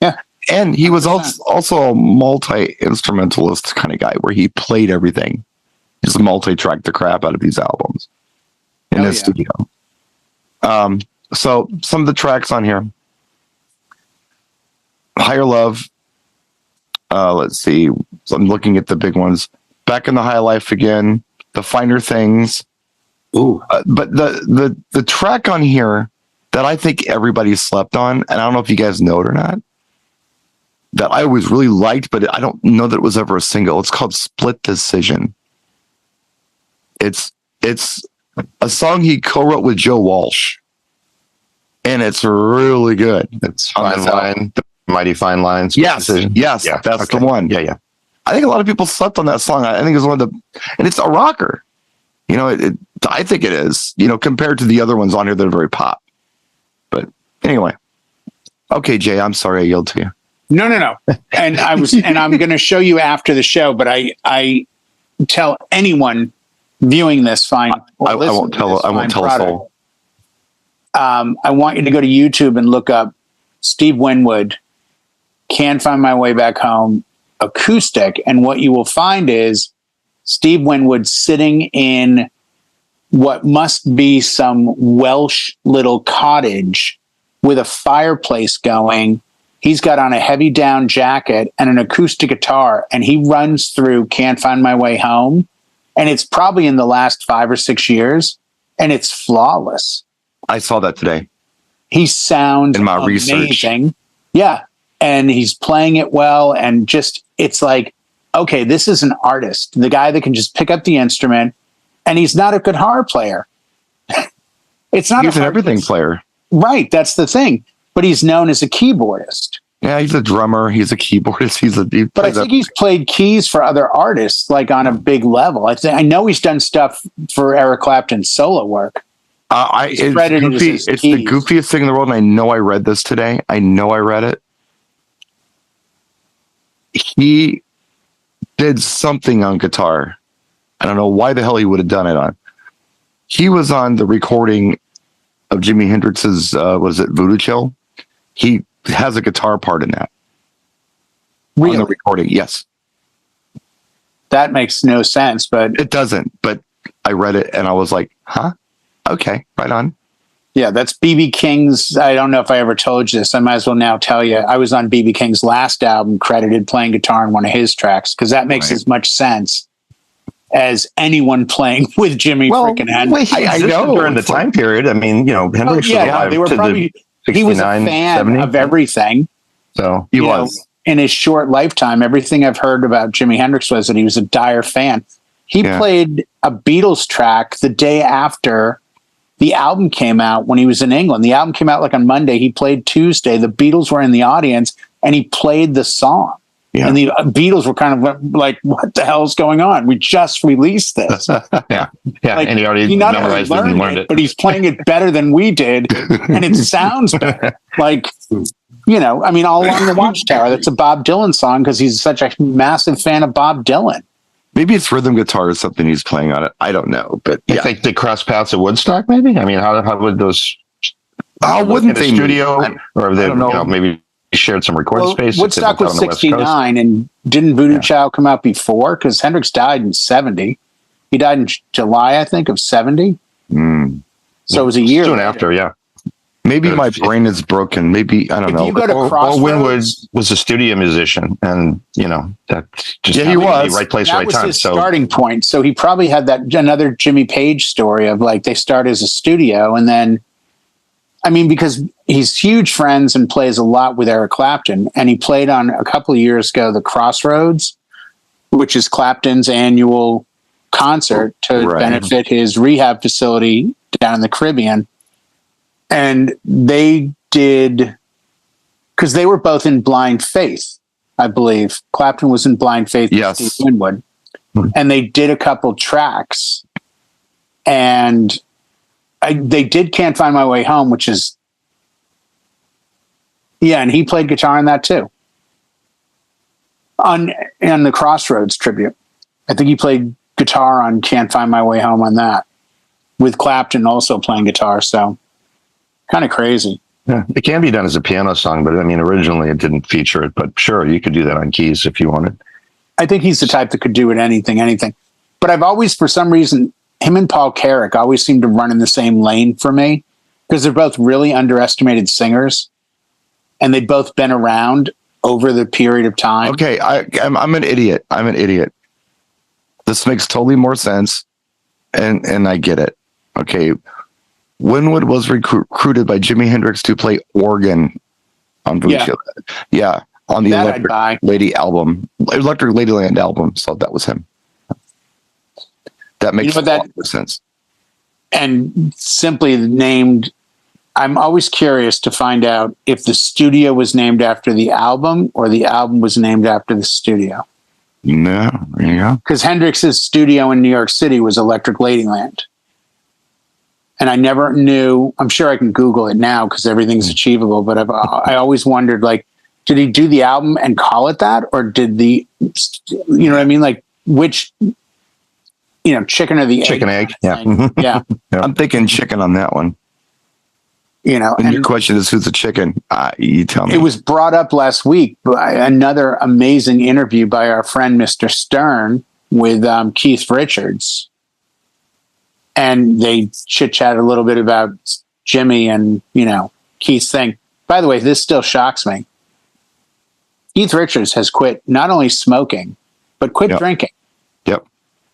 Yeah. And he was also a multi-instrumentalist kind of guy where he played everything. Just multi-tracked the crap out of these albums in his studio. So some of the tracks on here. Higher Love. Let's see. So I'm looking at the big ones. Back in the High Life Again. The Finer Things. Ooh. But the track on here that I think everybody slept on, and I don't know if you guys know it or not, that I always really liked, but I don't know that it was ever a single. It's called Split Decision. It's a song he co-wrote with Joe Walsh, and it's really good. It's Fine Line, Mighty Fine Lines. Yes, that's the one. Yeah. I think a lot of people slept on that song. I think it's one of the, and it's a rocker. You know, I think it is, you know, compared to the other ones on here that are very pop. But anyway, okay, Jay, I'm sorry I yelled to you. No. And I'm going to show you after the show, but I tell anyone viewing this fine. I won't tell a soul. I want you to go to YouTube and look up Steve Winwood, Can't Find My Way Back Home acoustic. And what you will find is Steve Winwood sitting in what must be some Welsh little cottage with a fireplace going. He's got on a heavy down jacket and an acoustic guitar, and he runs through Can't Find My Way Home. And it's probably in the last 5 or 6 years, and it's flawless. I saw that today. He sounds in my amazing. research. Yeah. And he's playing it well. And just, it's like, okay, this is an artist, the guy that can just pick up the instrument, and he's not a guitar player. He's an everything player. Right. That's the thing. But he's known as a keyboardist. Yeah, he's a drummer. He's a keyboardist. But I think he's played keys for other artists, like on a big level. I know he's done stuff for Eric Clapton's solo work. It's the goofiest thing in the world, and I know I read this today. I know I read it. He did something on guitar. I don't know why the hell he would have done it on. He was on the recording of Jimi Hendrix's, Voodoo Chill? He has a guitar part in that. Really? On the recording, yes. That makes no sense, but... It doesn't, but I read it and I was like, huh? Okay, right on. Yeah, that's B.B. King's. I don't know if I ever told you this. I might as well now tell you. I was on B.B. King's last album, credited playing guitar on one of his tracks, because that makes as much sense as anyone playing with Jimmy freaking Hendrix. I know during the time period. I mean, you know, Hendrix was alive they were to probably, he was a fan 70. of everything. So he was. In his short lifetime, everything I've heard about Jimi Hendrix was that he was a dire fan. He played a Beatles track the day after the album came out when he was in England. The album came out like on Monday. He played Tuesday. The Beatles were in the audience and he played the song. Yeah. And the Beatles were kind of like, what the hell's going on? We just released this. Yeah. Like, and he not only learned it, but he's playing it better than we did. And it sounds better. Like, you know, I mean, All Along the Watchtower, that's a Bob Dylan song because he's such a massive fan of Bob Dylan. Maybe it's rhythm guitar or something he's playing on it. I don't know. But I think they cross paths at Woodstock, maybe? I mean, how would those... Wouldn't they? Studio? Or they, I don't know. You know, maybe shared some recording space. Woodstock was 69, and didn't Voodoo Child come out before? Because Hendrix died in 70. He died in July, I think, of 70. So it was a year soon later. after, yeah. Maybe my brain is broken. Maybe, I don't know. You go to Paul Winwood was a studio musician, and that's just he was right place, that right was time. his starting point. So he probably had that another Jimmy Page story of like they start as a studio, and then, I mean, because he's huge friends and plays a lot with Eric Clapton, and he played on a couple of years ago the Crossroads, which is Clapton's annual concert to benefit his rehab facility down in the Caribbean. And they did, because they were both in Blind Faith, I believe. Clapton was in Blind Faith with Steve Winwood. And they did a couple tracks. And they did Can't Find My Way Home, which is, and he played guitar on that too. On the Crossroads tribute. I think he played guitar on Can't Find My Way Home on that, with Clapton also playing guitar. So kind of crazy. Yeah, it can be done as a piano song, but I mean, originally it didn't feature it, but sure, you could do that on keys if you wanted. I think he's the type that could do it anything. But I've always, for some reason, him and Paul Carrick always seem to run in the same lane for me, because they're both really underestimated singers, and they've both been around over the period of time. Okay, I'm an idiot. This makes totally more sense, and I get it. Okay, Winwood was recruited by Jimi Hendrix to play organ on Voodoo Child. Yeah, on the Electric Ladyland album. So that was him. That makes a lot of sense. And simply named, I'm always curious to find out if the studio was named after the album or the album was named after the studio. No, there you go. Because Hendrix's studio in New York City was Electric Ladyland. And I never knew, I'm sure I can Google it now because everything's achievable, but I always wondered, like, did he do the album and call it that? Or did you know what I mean? Like, which, chicken or the egg? Yeah. Yeah. I'm thinking chicken on that one. And your question is, who's the chicken? You tell me. It was brought up last week by another amazing interview by our friend, Mr. Stern, with Keith Richards. And they chit-chat a little bit about Jimmy and, Keith's thing. By the way, this still shocks me. Keith Richards has quit not only smoking, but quit drinking. Yep.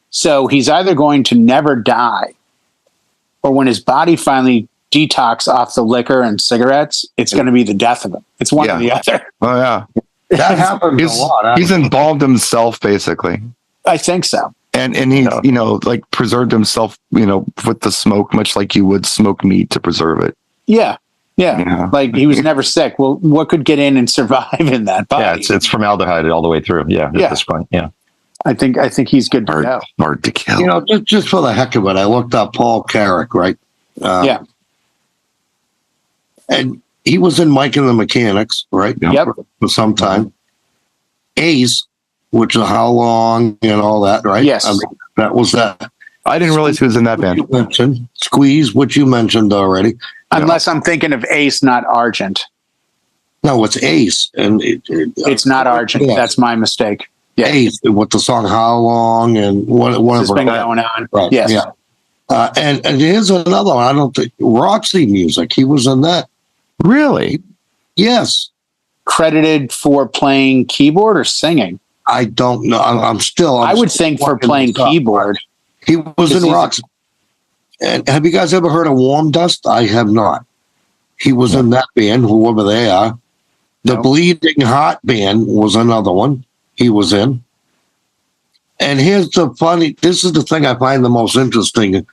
So he's either going to never die, or when his body finally detox off the liquor and cigarettes, it's going to be the death of him. It's one or the other. Oh, yeah. That happens a lot. He's involved himself, basically. I think so. And he, like preserved himself, with the smoke, much like you would smoke meat to preserve it. Yeah. Like he was never sick. Well, what could get in and survive in that body? Yeah, it's formaldehyde all the way through. Yeah, at this point. Yeah. I think he's good to go. Hard to kill. Just for the heck of it, I looked up Paul Carrick, right? And he was in Mike and the Mechanics, right? Yep. For some time. Ace, which is How Long and all that, right? Yes. I mean, that was that. I didn't realize he was in that band. You mentioned Squeeze, which you mentioned already. Unless I'm thinking of Ace, not Argent. No, it's Ace. And it's not Argent. Yeah. That's my mistake. Yeah. Ace with the song How Long and whatever. It's been going on. Right. Yes. Yeah. And here's another one. I don't think Roxy Music. He was in that. Really? Yes. Credited for playing keyboard or singing? I don't know. I'm I would think for playing keyboard. He was in Roxy. And have you guys ever heard of Warm Dust? I have not. He was in that band, whoever they are. The Bleeding Heart Band was another one he was in. And here's this is the thing I find the most interesting,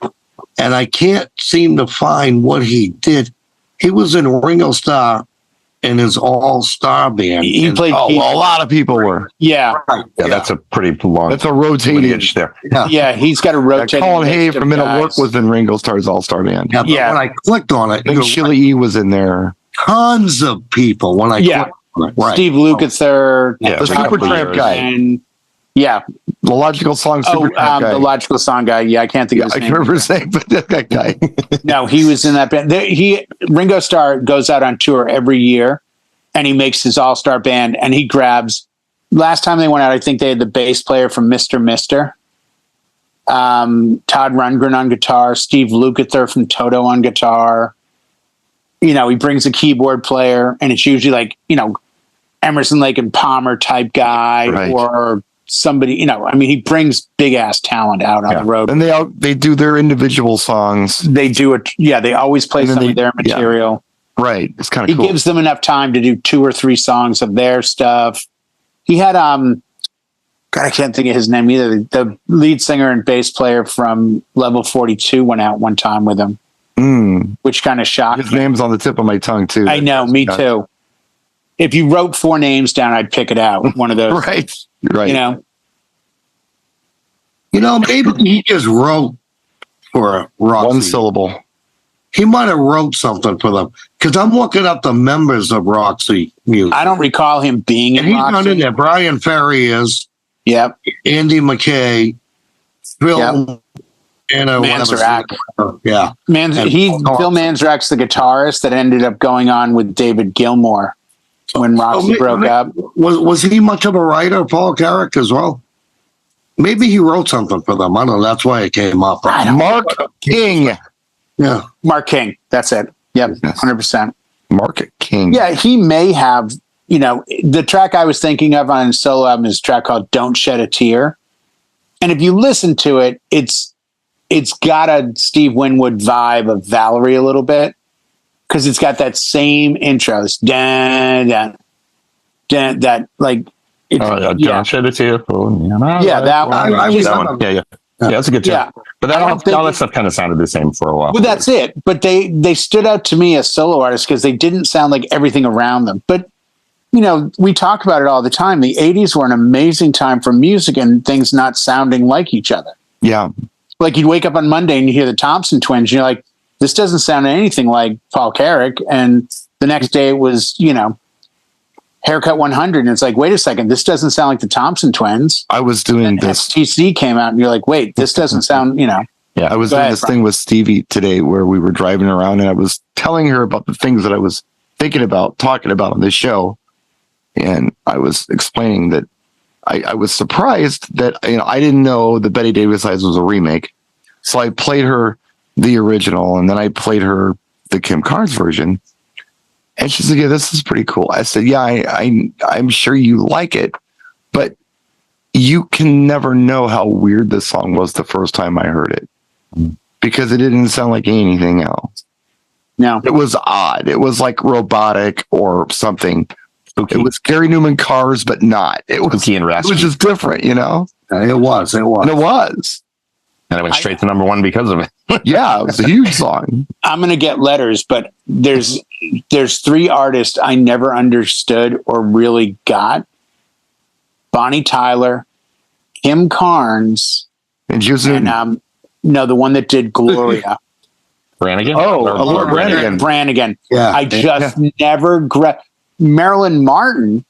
and I can't seem to find what he did. He was in Ringo Starr in his all-star band. He played a lot of people were. Yeah. Right. Yeah, that's a pretty long. That's a rotating lineage there. Yeah, he's got a rotating. Colin Hay from Men at Work was in Ringo Starr's all-star band. Yeah, but when I clicked on it, Sheila E. was in there. Tons of people when I clicked on it. Right. Steve Lukather, the Supertramp guy. And the Logical Song Supertramp guy. The Logical Song guy. Yeah, I can't think of his name. I can't remember saying, but that guy. No, he was in that band. Ringo Starr goes out on tour every year, and he makes his all-star band, and he grabs. Last time they went out, I think they had the bass player from Mr. Mister, Todd Rundgren on guitar, Steve Lukather from Toto on guitar. You know, he brings a keyboard player, and it's usually like, you know, Emerson, Lake and Palmer type guy, right, or somebody, you know, I mean, he brings big ass talent out on the road. And they do their individual songs. They do it. Yeah. They always play some of their material. Yeah. Right. It's kind of cool. He gives them enough time to do 2 or 3 songs of their stuff. He had, God, I can't think of his name either. The lead singer and bass player from Level 42 went out one time with him, which kind of shocked me. His name's on the tip of my tongue too. I know. Me too. If you wrote 4 names down, I'd pick it out. One of those. Right. Right. You know, maybe he just wrote for Roxy. One syllable. He might have wrote something for them, because I'm looking up the members of Roxy Music. I don't recall him being in Roxy. Roxy. Not in there. Brian Ferry is. Yep. Andy McKay. Phil. Yep. Manzarek. Yeah. Phil Manzarek's the guitarist that ended up going on with David Gilmour when Roxy broke up. Was he much of a writer, Paul Carrick, as well? Maybe he wrote something for them. I don't know. That's why it came up. Mark King. Yeah. Mark King. That's it. Yep. 100%. Mark King. Yeah. He may have, you know, the track I was thinking of on his solo album is a track called Don't Shed a Tear. And if you listen to it, it's got a Steve Winwood vibe of Valerie a little bit, because it's got that same intro. It's that like. Don't shed a tear. That one. Yeah, that's a good tune. Yeah. But all that stuff kind of sounded the same for a while. Well, that's it. But they stood out to me as solo artists because they didn't sound like everything around them. But, you know, we talk about it all the time. The 80s were an amazing time for music and things not sounding like each other. Yeah. Like you'd wake up on Monday and you hear the Thompson Twins, and you're like, this doesn't sound anything like Paul Carrick. And the next day it was, you know, Haircut 100, and it's like, wait a second, this doesn't sound like the Thompson Twins. I was doing this. STC came out, and you're like, wait, this doesn't sound, you know. Yeah, I was doing this thing with Stevie today where we were driving around, and I was telling her about the things that I was thinking about, talking about on this show, and I was explaining that I was surprised that, you know, I didn't know that Betty Davis Eyes was a remake, so I played her the original, and then I played her the Kim Carnes version. And she's like, yeah, this is pretty cool. I said, yeah, I'm sure you like it, but you can never know how weird this song was the first time I heard it, because it didn't sound like anything else. No, it was odd. It was like robotic or something. Okay. It was Gary Newman Cars, but not. It was Cookie and Raspy. It was just different, you know? It was. And it was. And it went straight to number 1 because of it. Yeah, it was a huge song. I'm going to get letters, but there's 3 artists I never understood or really got. Bonnie Tyler, Kim Carnes, and no, the one that did Gloria. Brannigan? Oh, Brannigan. Brannigan. Yeah. I just never Marilyn Martin,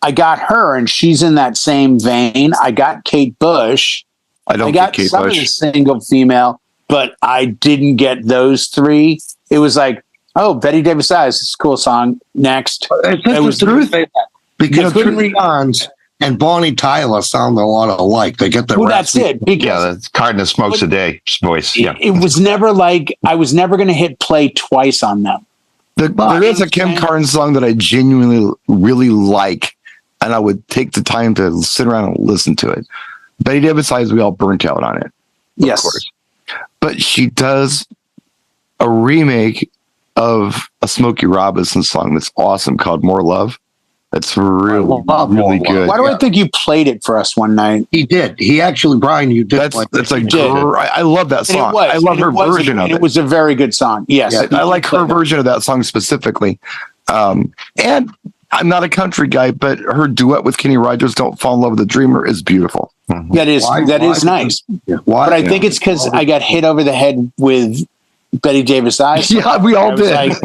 I got her, and she's in that same vein. I got Kate Bush. I got Kate some Bush. of the single female, but I didn't get those 3. It was like, oh, Betty Davis Eyes, it's a cool song. Next. It was the truth. Because Carnes and Bonnie Tyler sound a lot alike. They get the that's it. Yeah, the Cardinal Smokes a Day voice. Yeah. It was never like, I was never going to hit play twice on them. There is a Kim Carnes song that I genuinely really like, and I would take the time to sit around and listen to it. Betty Davis Eyes, we all burnt out on it. Yes. Of course. But she does a remake of a Smokey Robinson song that's awesome called More Love. That's really good. Why do I think you played it for us one night? He did. He actually, Brian, you did. I love that song. I love her version of it. It was a very good song. Yes. Yeah, I like her version of that song specifically. And I'm not a country guy, but her duet with Kenny Rogers, Don't Fall in Love with a Dreamer, is beautiful. Mm-hmm. That is nice. Yeah. But I think it's because I got hit over the head with Betty Davis Eyes. Yeah, we all did. Like,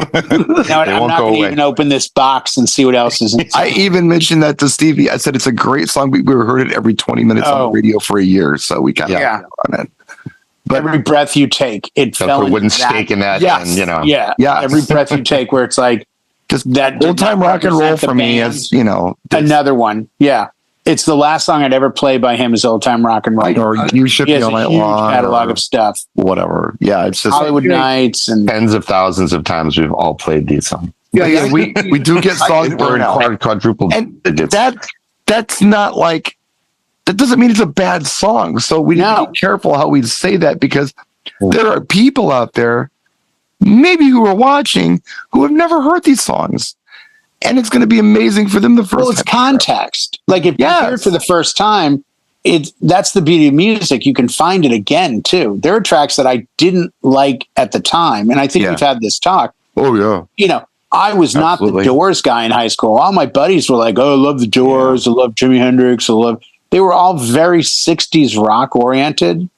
no, I'm not going to even open this box and see what else is inside. I even mentioned that to Stevie. I said it's a great song. We heard it every 20 minutes on the radio for a year, so we kind of on it. But every breath you take, it fell put a wooden stake in that. Yes. And, you know. Yeah. Every breath you take, where it's like, Just that old time rock and roll represent the for me, band. as you know, Another one. Yeah. It's the last song I'd ever play by him is Old Time Rock and Roll. or You Should He Be has All a Night huge Long, catalog or of stuff. whatever. Yeah, it's just Hollywood Nights and Tens of thousands of times we've all played these songs. yeah. We do get songs We're burned in out, quadruple and digits. that's not like, that doesn't mean it's a bad song. So we need to be careful how we say that, because there are people out there, maybe who are watching, who have never heard these songs. And it's going to be amazing for them the first time. well, it's context. Like if you hear it for the first time, that's the beauty of music. You can find it again too. There are tracks that I didn't like at the time, and I think we've had this talk. Oh yeah. You know, I was not the Doors guy in high school. All my buddies were like, "Oh, I love the Doors. I love Jimi Hendrix. They were all very 60s rock oriented.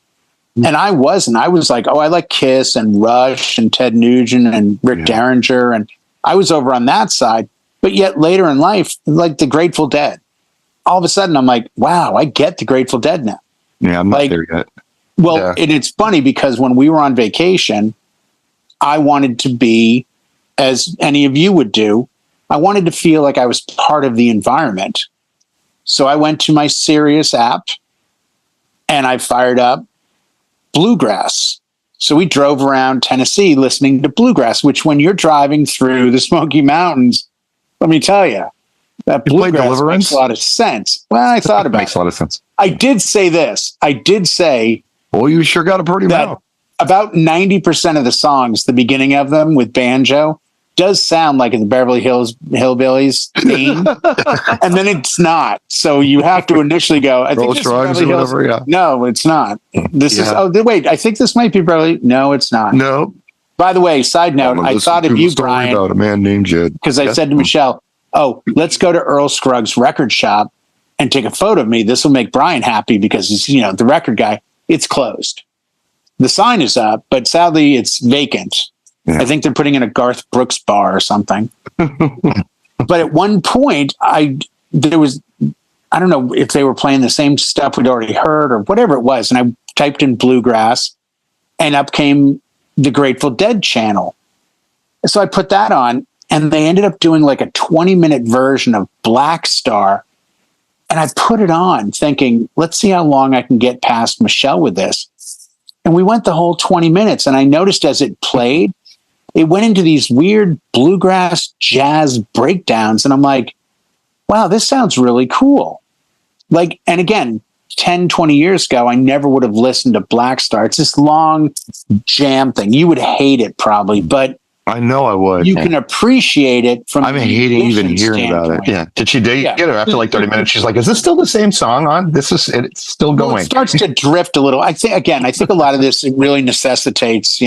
And I wasn't. I was like, oh, I like Kiss and Rush and Ted Nugent and Rick Derringer. And I was over on that side. But yet later in life, like the Grateful Dead, all of a sudden I'm like, wow, I get the Grateful Dead now. Yeah, I'm not there yet. Well, and it's funny because when we were on vacation, I wanted to be, as any of you would do, I wanted to feel like I was part of the environment. So I went to my Sirius app and I fired up Bluegrass. So we drove around Tennessee listening to Bluegrass, which when you're driving through the Smoky Mountains, let me tell you, that Bluegrass makes a lot of sense. Well, I thought about it. Makes a lot of sense. I did say this. I did say, well, you sure got a pretty mouth. About 90% of the songs, the beginning of them with banjo, does sound like the Beverly Hills Hillbillies theme, and then it's not. So you have to initially go, I think this is Beverly Hills. Whatever, No, it's not. This is, wait, I think this might be Beverly. No, it's not. No. By the way, side note, I thought of you, Brian, about a man named Jed. Because I said to Michelle, oh, let's go to Earl Scruggs' record shop and take a photo of me. This will make Brian happy because he's, the record guy. It's closed. The sign is up, but sadly it's vacant. Yeah. I think they're putting in a Garth Brooks bar or something. But at one point, I don't know if they were playing the same stuff we'd already heard or whatever it was. And I typed in Bluegrass and up came the Grateful Dead channel. So I put that on and they ended up doing like a 20-minute version of Black Star. And I put it on thinking, let's see how long I can get past Michelle with this. And we went the whole 20 minutes. And I noticed as it played, it went into these weird bluegrass jazz breakdowns. And I'm like, wow, this sounds really cool. Like, and again, 10, 20 years ago, I never would have listened to Black Star. It's this long jam thing. You would hate it probably, but I know I would. You can appreciate it from. I'm hating even hearing about it. Yeah. Did she dig it? After like 30 minutes, she's like, "Is this still the same song on? It's still going." Well, it starts to drift a little. I think a lot of this really necessitates,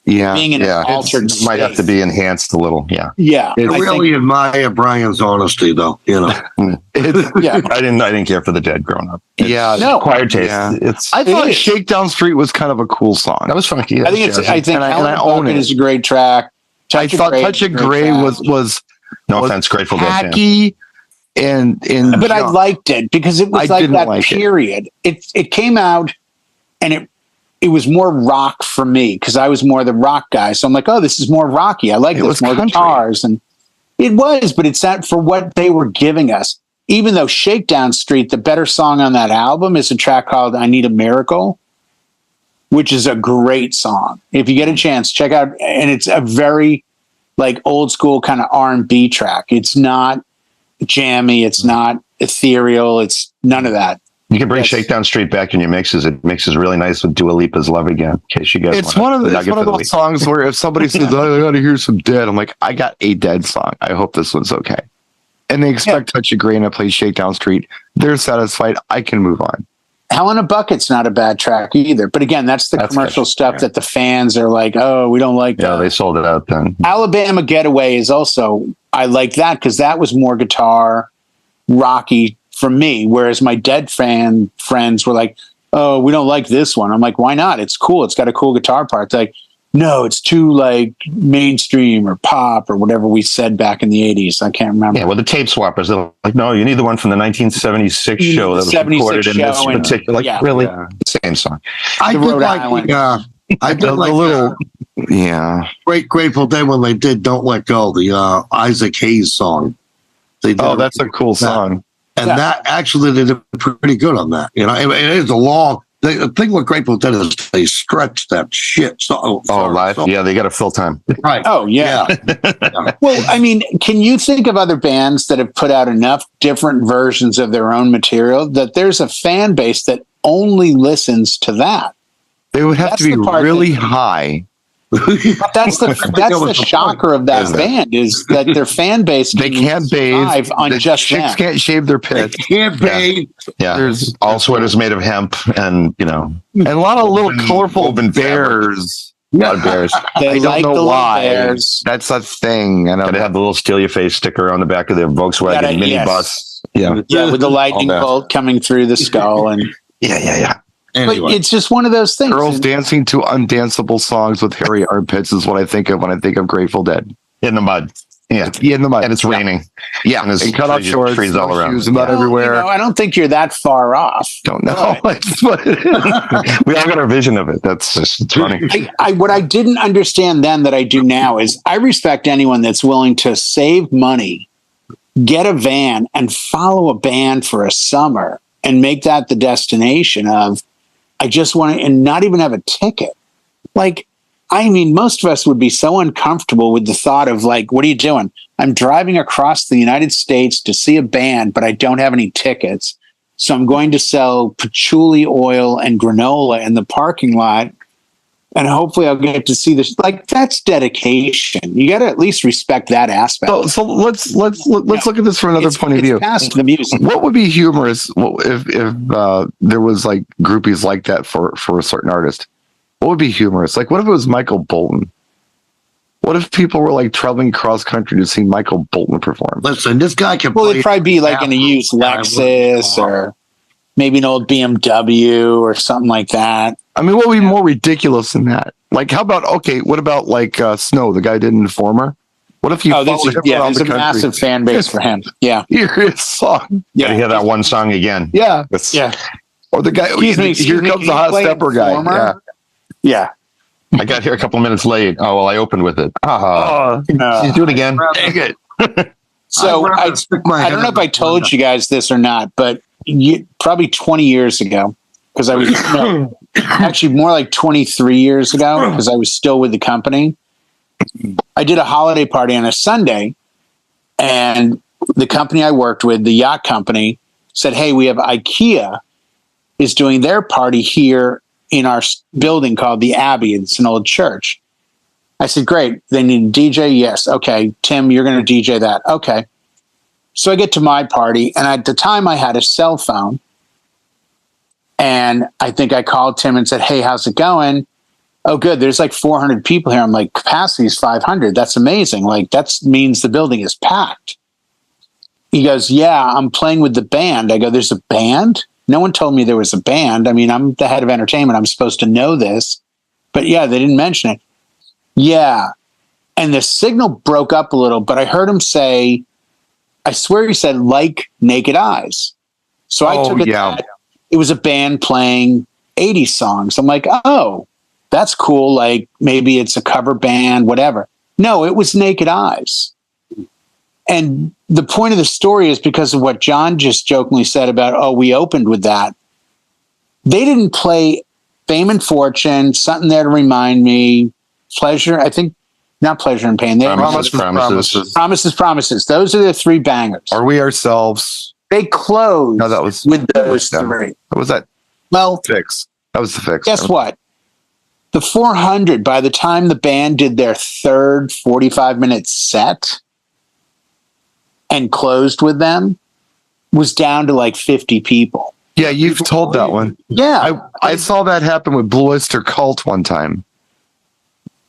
being in an altered state. Might have to be enhanced a little. Yeah. Yeah. I really admire Brian's honesty, though. I didn't care for the Dead growing up. Acquired taste. Yeah. I thought Shakedown Street was kind of a cool song. That was funky. I think Helen Bucket is a great track. I thought Touch of Grey was no offense, Grateful Dead. Hacky but I liked it because it was like that period. It came out and it was more rock for me because I was more the rock guy. So I'm like, oh, this is more rocky. I like this more guitars. And it was, but it's that for what they were giving us. Even though Shakedown Street, the better song on that album is a track called I Need a Miracle, which is a great song. If you get a chance, check out. And it's a very like old school kind of R&B track. It's not jammy. It's not ethereal. It's none of that. You can bring Shakedown Street back in your mixes. It mixes really nice with Dua Lipa's Love Again, in case you guys It's one of those songs where if somebody says, I got to hear some Dead, I'm like, I got a Dead song. I hope this one's okay. And they expect Touch of Grey and I play Shakedown Street. They're satisfied. I can move on. Helena Bucket's not a bad track either. But again, that's commercial stuff that the fans are like, oh, we don't like that. Yeah, they sold it out then. Alabama Getaway is also, I like that because that was more guitar, rocky for me. Whereas my Dead fan friends were like, oh, we don't like this one. I'm like, why not? It's cool. It's got a cool guitar part. It's like, no, it's too like mainstream or pop or whatever we said back in the 80s. I can't remember. Yeah, well, the tape swappers, they're like, no, you need the one from the 1976 show that was recorded in this particular, really, same song. I did like Yeah. Great Grateful Dead when they did "Don't Let Go," the Isaac Hayes song. They did That's a cool song. And that actually they did pretty good on that. You know, it is a long. The thing with Grateful Dead is they stretch that shit. Live? Yeah, they got a full time. Right. Oh, yeah. Well, I mean, can you think of other bands that have put out enough different versions of their own material that there's a fan base that only listens to that? They would have to be really high. That's the shocker of that band is that their fan base they can't bathe on the just chicks that. can't shave their pits. They can't bathe. Yeah, There's all sweaters made of hemp, and and a lot of little colorful bears. A lot of bears. They I don't like know the why. bears. That's a thing. I know They have the little steal your face sticker on the back of their Volkswagen minibus. Yeah, with the lightning bolt coming through the skull, and yeah. Anyway. But it's just one of those things. Girls dancing to undanceable songs with hairy armpits is what I think of when I think of Grateful Dead. In the mud. Yeah. In the mud. And it's raining. Yeah. And And cut off shorts, trees all around. shoes, mud everywhere. I don't think you're that far off. Don't know. That's what it is. We all got our vision of it. It's funny. What I didn't understand then that I do now is I respect anyone that's willing to save money, get a van, and follow a band for a summer and make that the destination of, I just want to, and not even have a ticket. Like, I mean, most of us would be so uncomfortable with the thought of like, what are you doing? I'm driving across the United States to see a band, but I don't have any tickets. So I'm going to sell patchouli oil and granola in the parking lot. And hopefully I'll get to see this. Like, that's dedication. You got to at least respect that aspect. So let's look at this from another point of view. Past the music. What would be humorous if there was like groupies like that for a certain artist? What would be humorous? Like, what if it was Michael Bolton? What if people were like traveling cross country to see Michael Bolton perform? Listen, this guy can. Well, it'd probably be like in a used Lexus or maybe an old BMW or something like that. I mean, what would be more ridiculous than that? Like, how about, what about like Snow, the guy did Informer? What if you followed him around there's the a country? massive fan base for him. Yeah. Hear his song. Yeah, to hear that one song again. Yeah. Yeah. Or the guy, here comes the hot stepper guy. Yeah. Yeah. I got here a couple minutes late. Oh, well, I opened with it. Do it again. Dang it. So I don't know if I told you guys this or not, but probably 20 years ago, because I was actually more like 23 years ago, because I was still with the company. I did a holiday party on a Sunday, and the company I worked with, the yacht company, said, "Hey, we have IKEA is doing their party here in our building called the Abbey. It's an old church." I said, "Great. They need a DJ?" "Yes." "Okay, Tim, you're going to DJ that." "Okay." So I get to my party, and at the time I had a cell phone. And I think I called Tim and said, "Hey, how's it going?" "Oh, good. There's like 400 people here." I'm like, "Capacity is 500. That's amazing. Like, that means the building is packed." He goes, "Yeah, I'm playing with the band." I go, "There's a band?" No one told me there was a band. I mean, I'm the head of entertainment. I'm supposed to know this. But yeah, they didn't mention it. Yeah. And the signal broke up a little, but I heard him say, I swear he said, "like Naked Eyes." So I took it that it was a band playing 80s songs. I'm like, oh, that's cool. Like maybe it's a cover band, whatever. No, it was Naked Eyes. And the point of the story is because of what John just jokingly said about, oh, we opened with that. They didn't play Fame and Fortune, Something There to Remind Me, Pleasure, I think, not Pleasure and Pain. Promises. Those are the three bangers. Are We Ourselves? They closed No, that was with those three. What was that? Well, Fix. That was the Fix. Guess what? The 400, by the time the band did their third 45-minute set and closed with them, was down to like 50 people. Yeah, you've told that one. Yeah. I saw that happen with Blue Oyster Cult one time.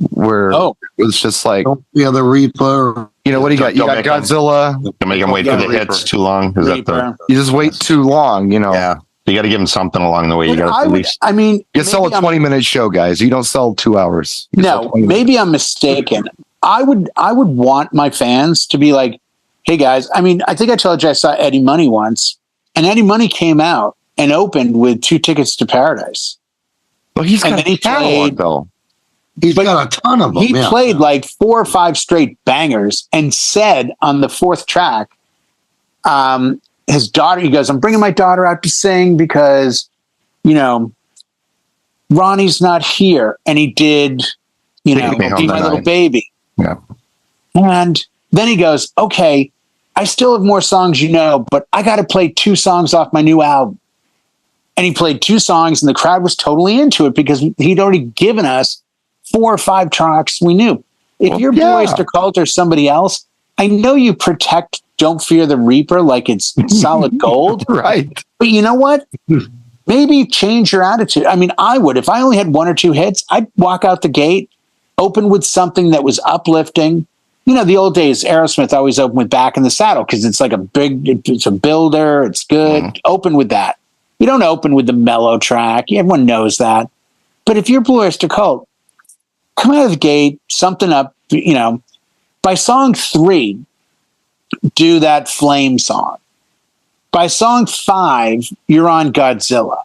Where it was just like, the Reaper. You know, what do you got? You got Godzilla. To make them wait for the hits too long. Is that you just wait too long, you know. Yeah. You got to give them something along the way. You got to at least. I mean, you sell a 20-minute show, guys. You don't sell 2 hours. No, maybe I'm mistaken. I would want my fans to be like, hey guys. I mean, I think I told you I saw Eddie Money once, and Eddie Money came out and opened with 2 Tickets to Paradise. Well, he's got a catalog, though. He's got a ton of them. He played like 4 or 5 straight bangers and said on the 4th track, his daughter, he goes, I'm bringing my daughter out to sing because, Ronnie's not here. And he did, Be My Little Baby. Yeah. And then he goes, okay, I still have more songs, but I got to play 2 songs off my new album. And he played 2 songs and the crowd was totally into it because he'd already given us 4 or 5 tracks we knew. If you're Blue Oyster Cult or somebody else, I know you protect Don't Fear the Reaper like it's solid gold. Right. But you know what? Maybe change your attitude. I mean, I would. If I only had 1 or 2 hits, I'd walk out the gate, open with something that was uplifting. The old days, Aerosmith always opened with Back in the Saddle because it's like it's a builder. It's good. Mm-hmm. Open with that. You don't open with the mellow track. Everyone knows that. But if you're Blue Oyster Cult, come out of the gate, something up, by song 3, do that Flame song. By song 5, you're on Godzilla.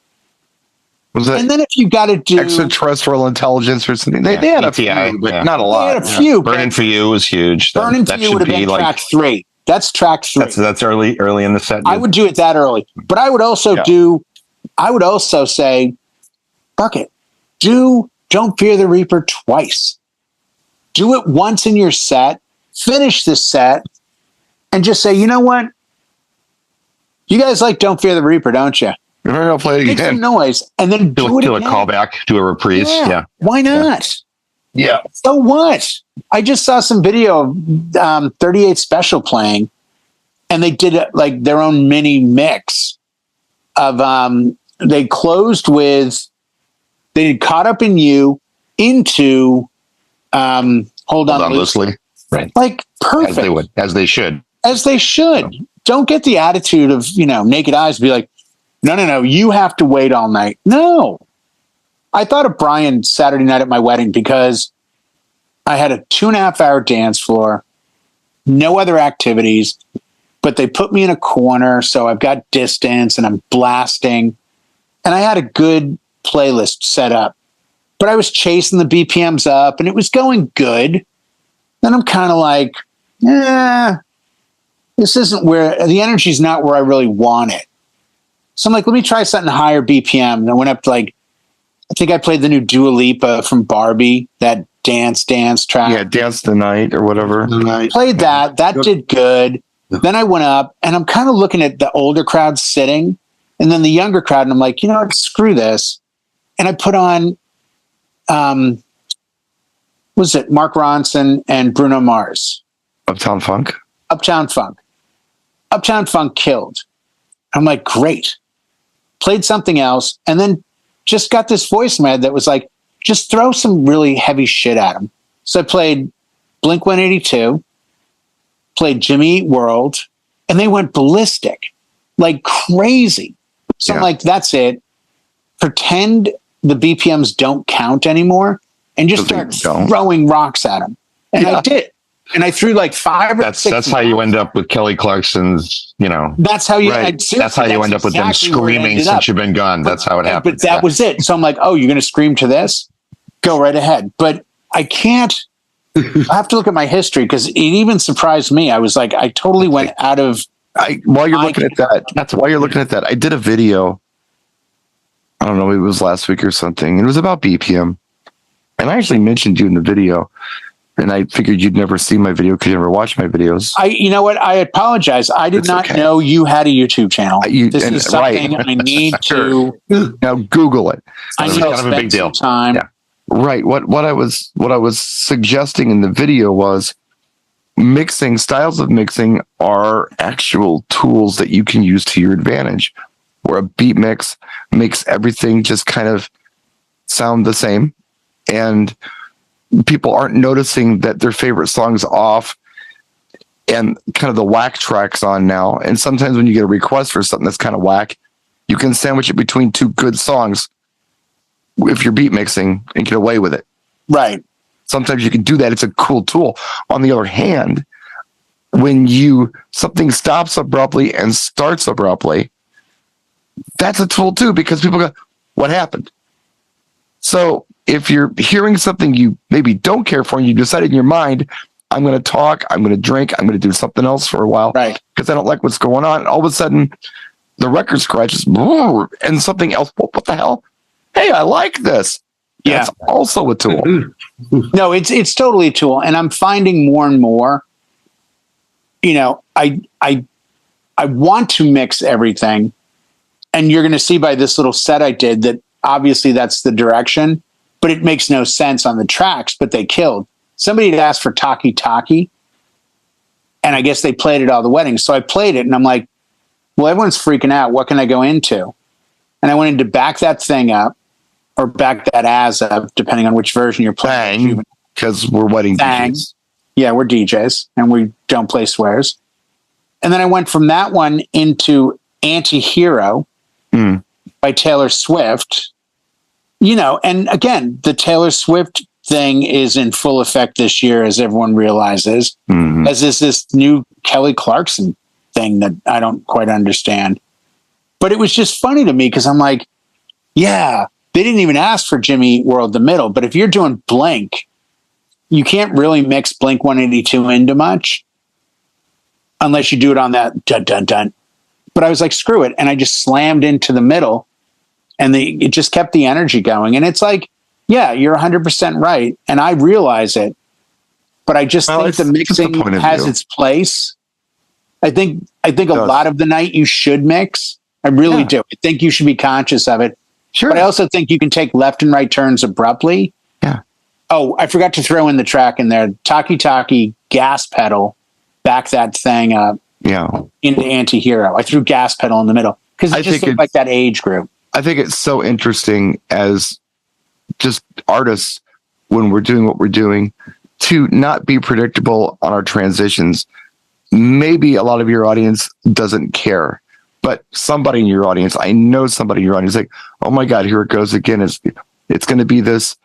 And then if you got to do Extraterrestrial Intelligence or something, they had a few, but not a lot. They had a few. Burning for You was huge. Burning for You would have been track 3. That's track 3. That's early in the set. I would do it that early, but I would also say, fuck it, do Don't Fear the Reaper twice. Do it once in your set, finish the set, and just say, you know what? You guys like Don't Fear the Reaper, don't you? We're going to play it again. Make some noise, and then do it again. Do a callback, do a reprise. Yeah. Why not? Yeah. So what? I just saw some video of 38 Special playing, and they did like their own mini mix of they closed with, they did Caught Up in You into Hold On Loosely. Right. Like perfect. As they should. Don't get the attitude of, Naked Eyes be like, no, you have to wait all night. No. I thought of Brian Saturday night at my wedding because I had a 2.5-hour dance floor, no other activities, but they put me in a corner. So I've got distance and I'm blasting, and I had a good playlist set up, but I was chasing the BPMs up and it was going good. Then I'm kind of like, this isn't where the energy's not where I really want it. So I'm like, let me try something higher BPM. And I went up to I think I played the new Dua Lipa from Barbie, that dance track. Yeah, Dance the Night or whatever. Played that. That did good. Then I went up and I'm kind of looking at the older crowd sitting and then the younger crowd. And I'm like, you know what? Screw this. And I put on, was it Mark Ronson and Bruno Mars? Uptown Funk. Uptown Funk killed. I'm like, great. Played something else, and then just got this voice in my head that was like, just throw some really heavy shit at him. So I played Blink-182, played Jimmy Eat World, and they went ballistic, like crazy. So I'm like, that's it. Pretend the BPMs don't count anymore, and just start throwing rocks at them. And I did. And I threw like 5 or 6. That's how you end up with Kelly Clarkson's, That's how you, that's how you end up with them screaming since you've been gone. That's how it happens. But that was it. So I'm like, oh, you're going to scream to this? Go right ahead. But I can't, I have to look at my history because it even surprised me. I was like, I totally went out of. While you're looking at that, I did a video. I don't know, maybe it was last week or something. It was about BPM. And I actually mentioned you in the video. And I figured you'd never see my video because you never watch my videos. You know what? I apologize. I did not know you had a YouTube channel. This is something I need to now Google it. I need to spend a big deal. Time. Yeah. Right. What I was suggesting in the video was mixing. Styles of mixing are actual tools that you can use to your advantage. Where a beat mix makes everything just kind of sound the same, and people aren't noticing that their favorite song's off and kind of the whack track's on now. And sometimes when you get a request for something that's kind of whack, you can sandwich it between 2 good songs if you're beat mixing and get away with it. Right. Sometimes you can do that. It's a cool tool. On the other hand, when something stops abruptly and starts abruptly, that's a tool too, because people go, what happened? So if you're hearing something you maybe don't care for and you decide in your mind, I'm going to talk, I'm going to drink, I'm going to do something else for a while, right? Because I don't like what's going on. And all of a sudden, the record scratches and something else. What the hell? Hey, I like this. Yeah. That's also a tool. No, it's totally a tool. And I'm finding more and more, I want to mix everything. And you're going to see by this little set I did that obviously that's the direction, but it makes no sense on the tracks, but they killed. Somebody had asked for Taki Taki, and I guess they played it all the weddings. So I played it, and I'm like, well, everyone's freaking out. What can I go into? And I went into Back That Thing Up, or Back That Ass Up, depending on which version you're playing. Because we're wedding DJs. Yeah, we're DJs, and we don't play swears. And then I went from that one into Anti-Hero by Taylor Swift. And again, the Taylor Swift thing is in full effect this year, as everyone realizes, as is this new Kelly Clarkson thing that I don't quite understand. But it was just funny to me because I'm like, yeah, they didn't even ask for Jimmy Eat World the Middle. But if you're doing Blink, you can't really mix Blink 182 into much unless you do it on that dun dun dun. But I was like, screw it. And I just slammed into the middle, and it just kept the energy going. And it's like, yeah, you're 100% right. And I realize it, but I just think the mixing has its place. I think a lot of the night you should mix. I really do. I think you should be conscious of it. Sure. But I also think you can take left and right turns abruptly. Yeah. Oh, I forgot to throw in the track in there. Taki Taki, Gas Pedal, Back That Thing Up. Yeah. Into Anti-Hero. I threw Gas Pedal in the middle because it just looked like that age group. I think it's so interesting as just artists when we're doing what we're doing to not be predictable on our transitions. Maybe a lot of your audience doesn't care, but somebody in your audience, I know somebody in your audience, like, oh my God, here it goes again. It's going to be this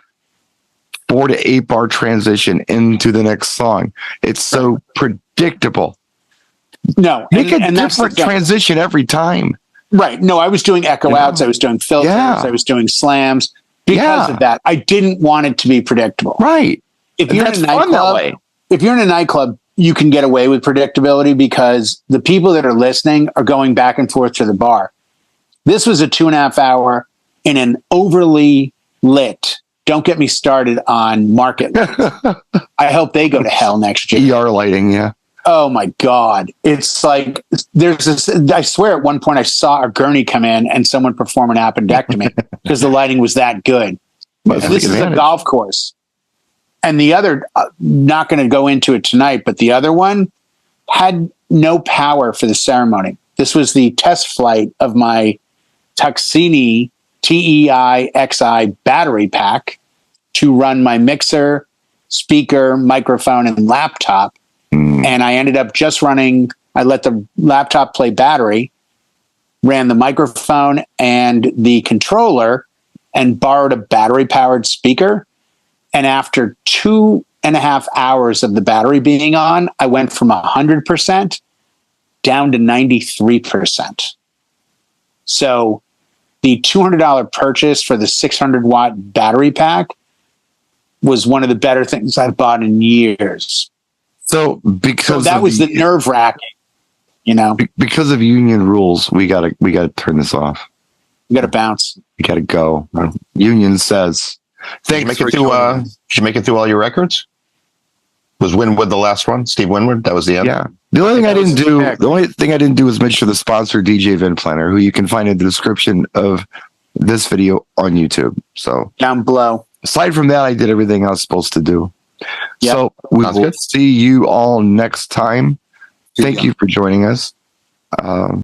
4 to 8 bar transition into the next song. It's so predictable. No, make a different transition every time. Right. No, I was doing echo outs. I was doing filters. I was doing slams because of that. I didn't want it to be predictable. Right. If you're in a nightclub, you can get away with predictability because the people that are listening are going back and forth to the bar. This was a 2.5 hour in an overly lit. Don't get me started on market. I hope they go to hell next year. ER lighting. Yeah. Oh my God. It's like there's this, I swear at one point I saw a gurney come in and someone perform an appendectomy because the lighting was that good. This is a golf course. And the other, not going to go into it tonight, but the other one had no power for the ceremony. This was the test flight of my Tuxini TEI-XI battery pack to run my mixer, speaker, microphone, and laptop. And I ended up just running, I let the laptop play battery, ran the microphone and the controller, and borrowed a battery-powered speaker. And after 2.5 hours of the battery being on, I went from 100% down to 93%. So the $200 purchase for the 600-watt battery pack was one of the better things I've bought in years. So that was the nerve wracking, because of union rules, we gotta turn this off. We gotta bounce. We gotta go. Union says. Did you make it through all your records? Was Winwood the last one? Steve Winwood? That was the end? Yeah. The only thing I didn't do was make sure the sponsor DJ Event Planner, who you can find in the description of this video on YouTube. So down below. Aside from that, I did everything I was supposed to do. Yep. So we will see you all next time. Thank you for joining us.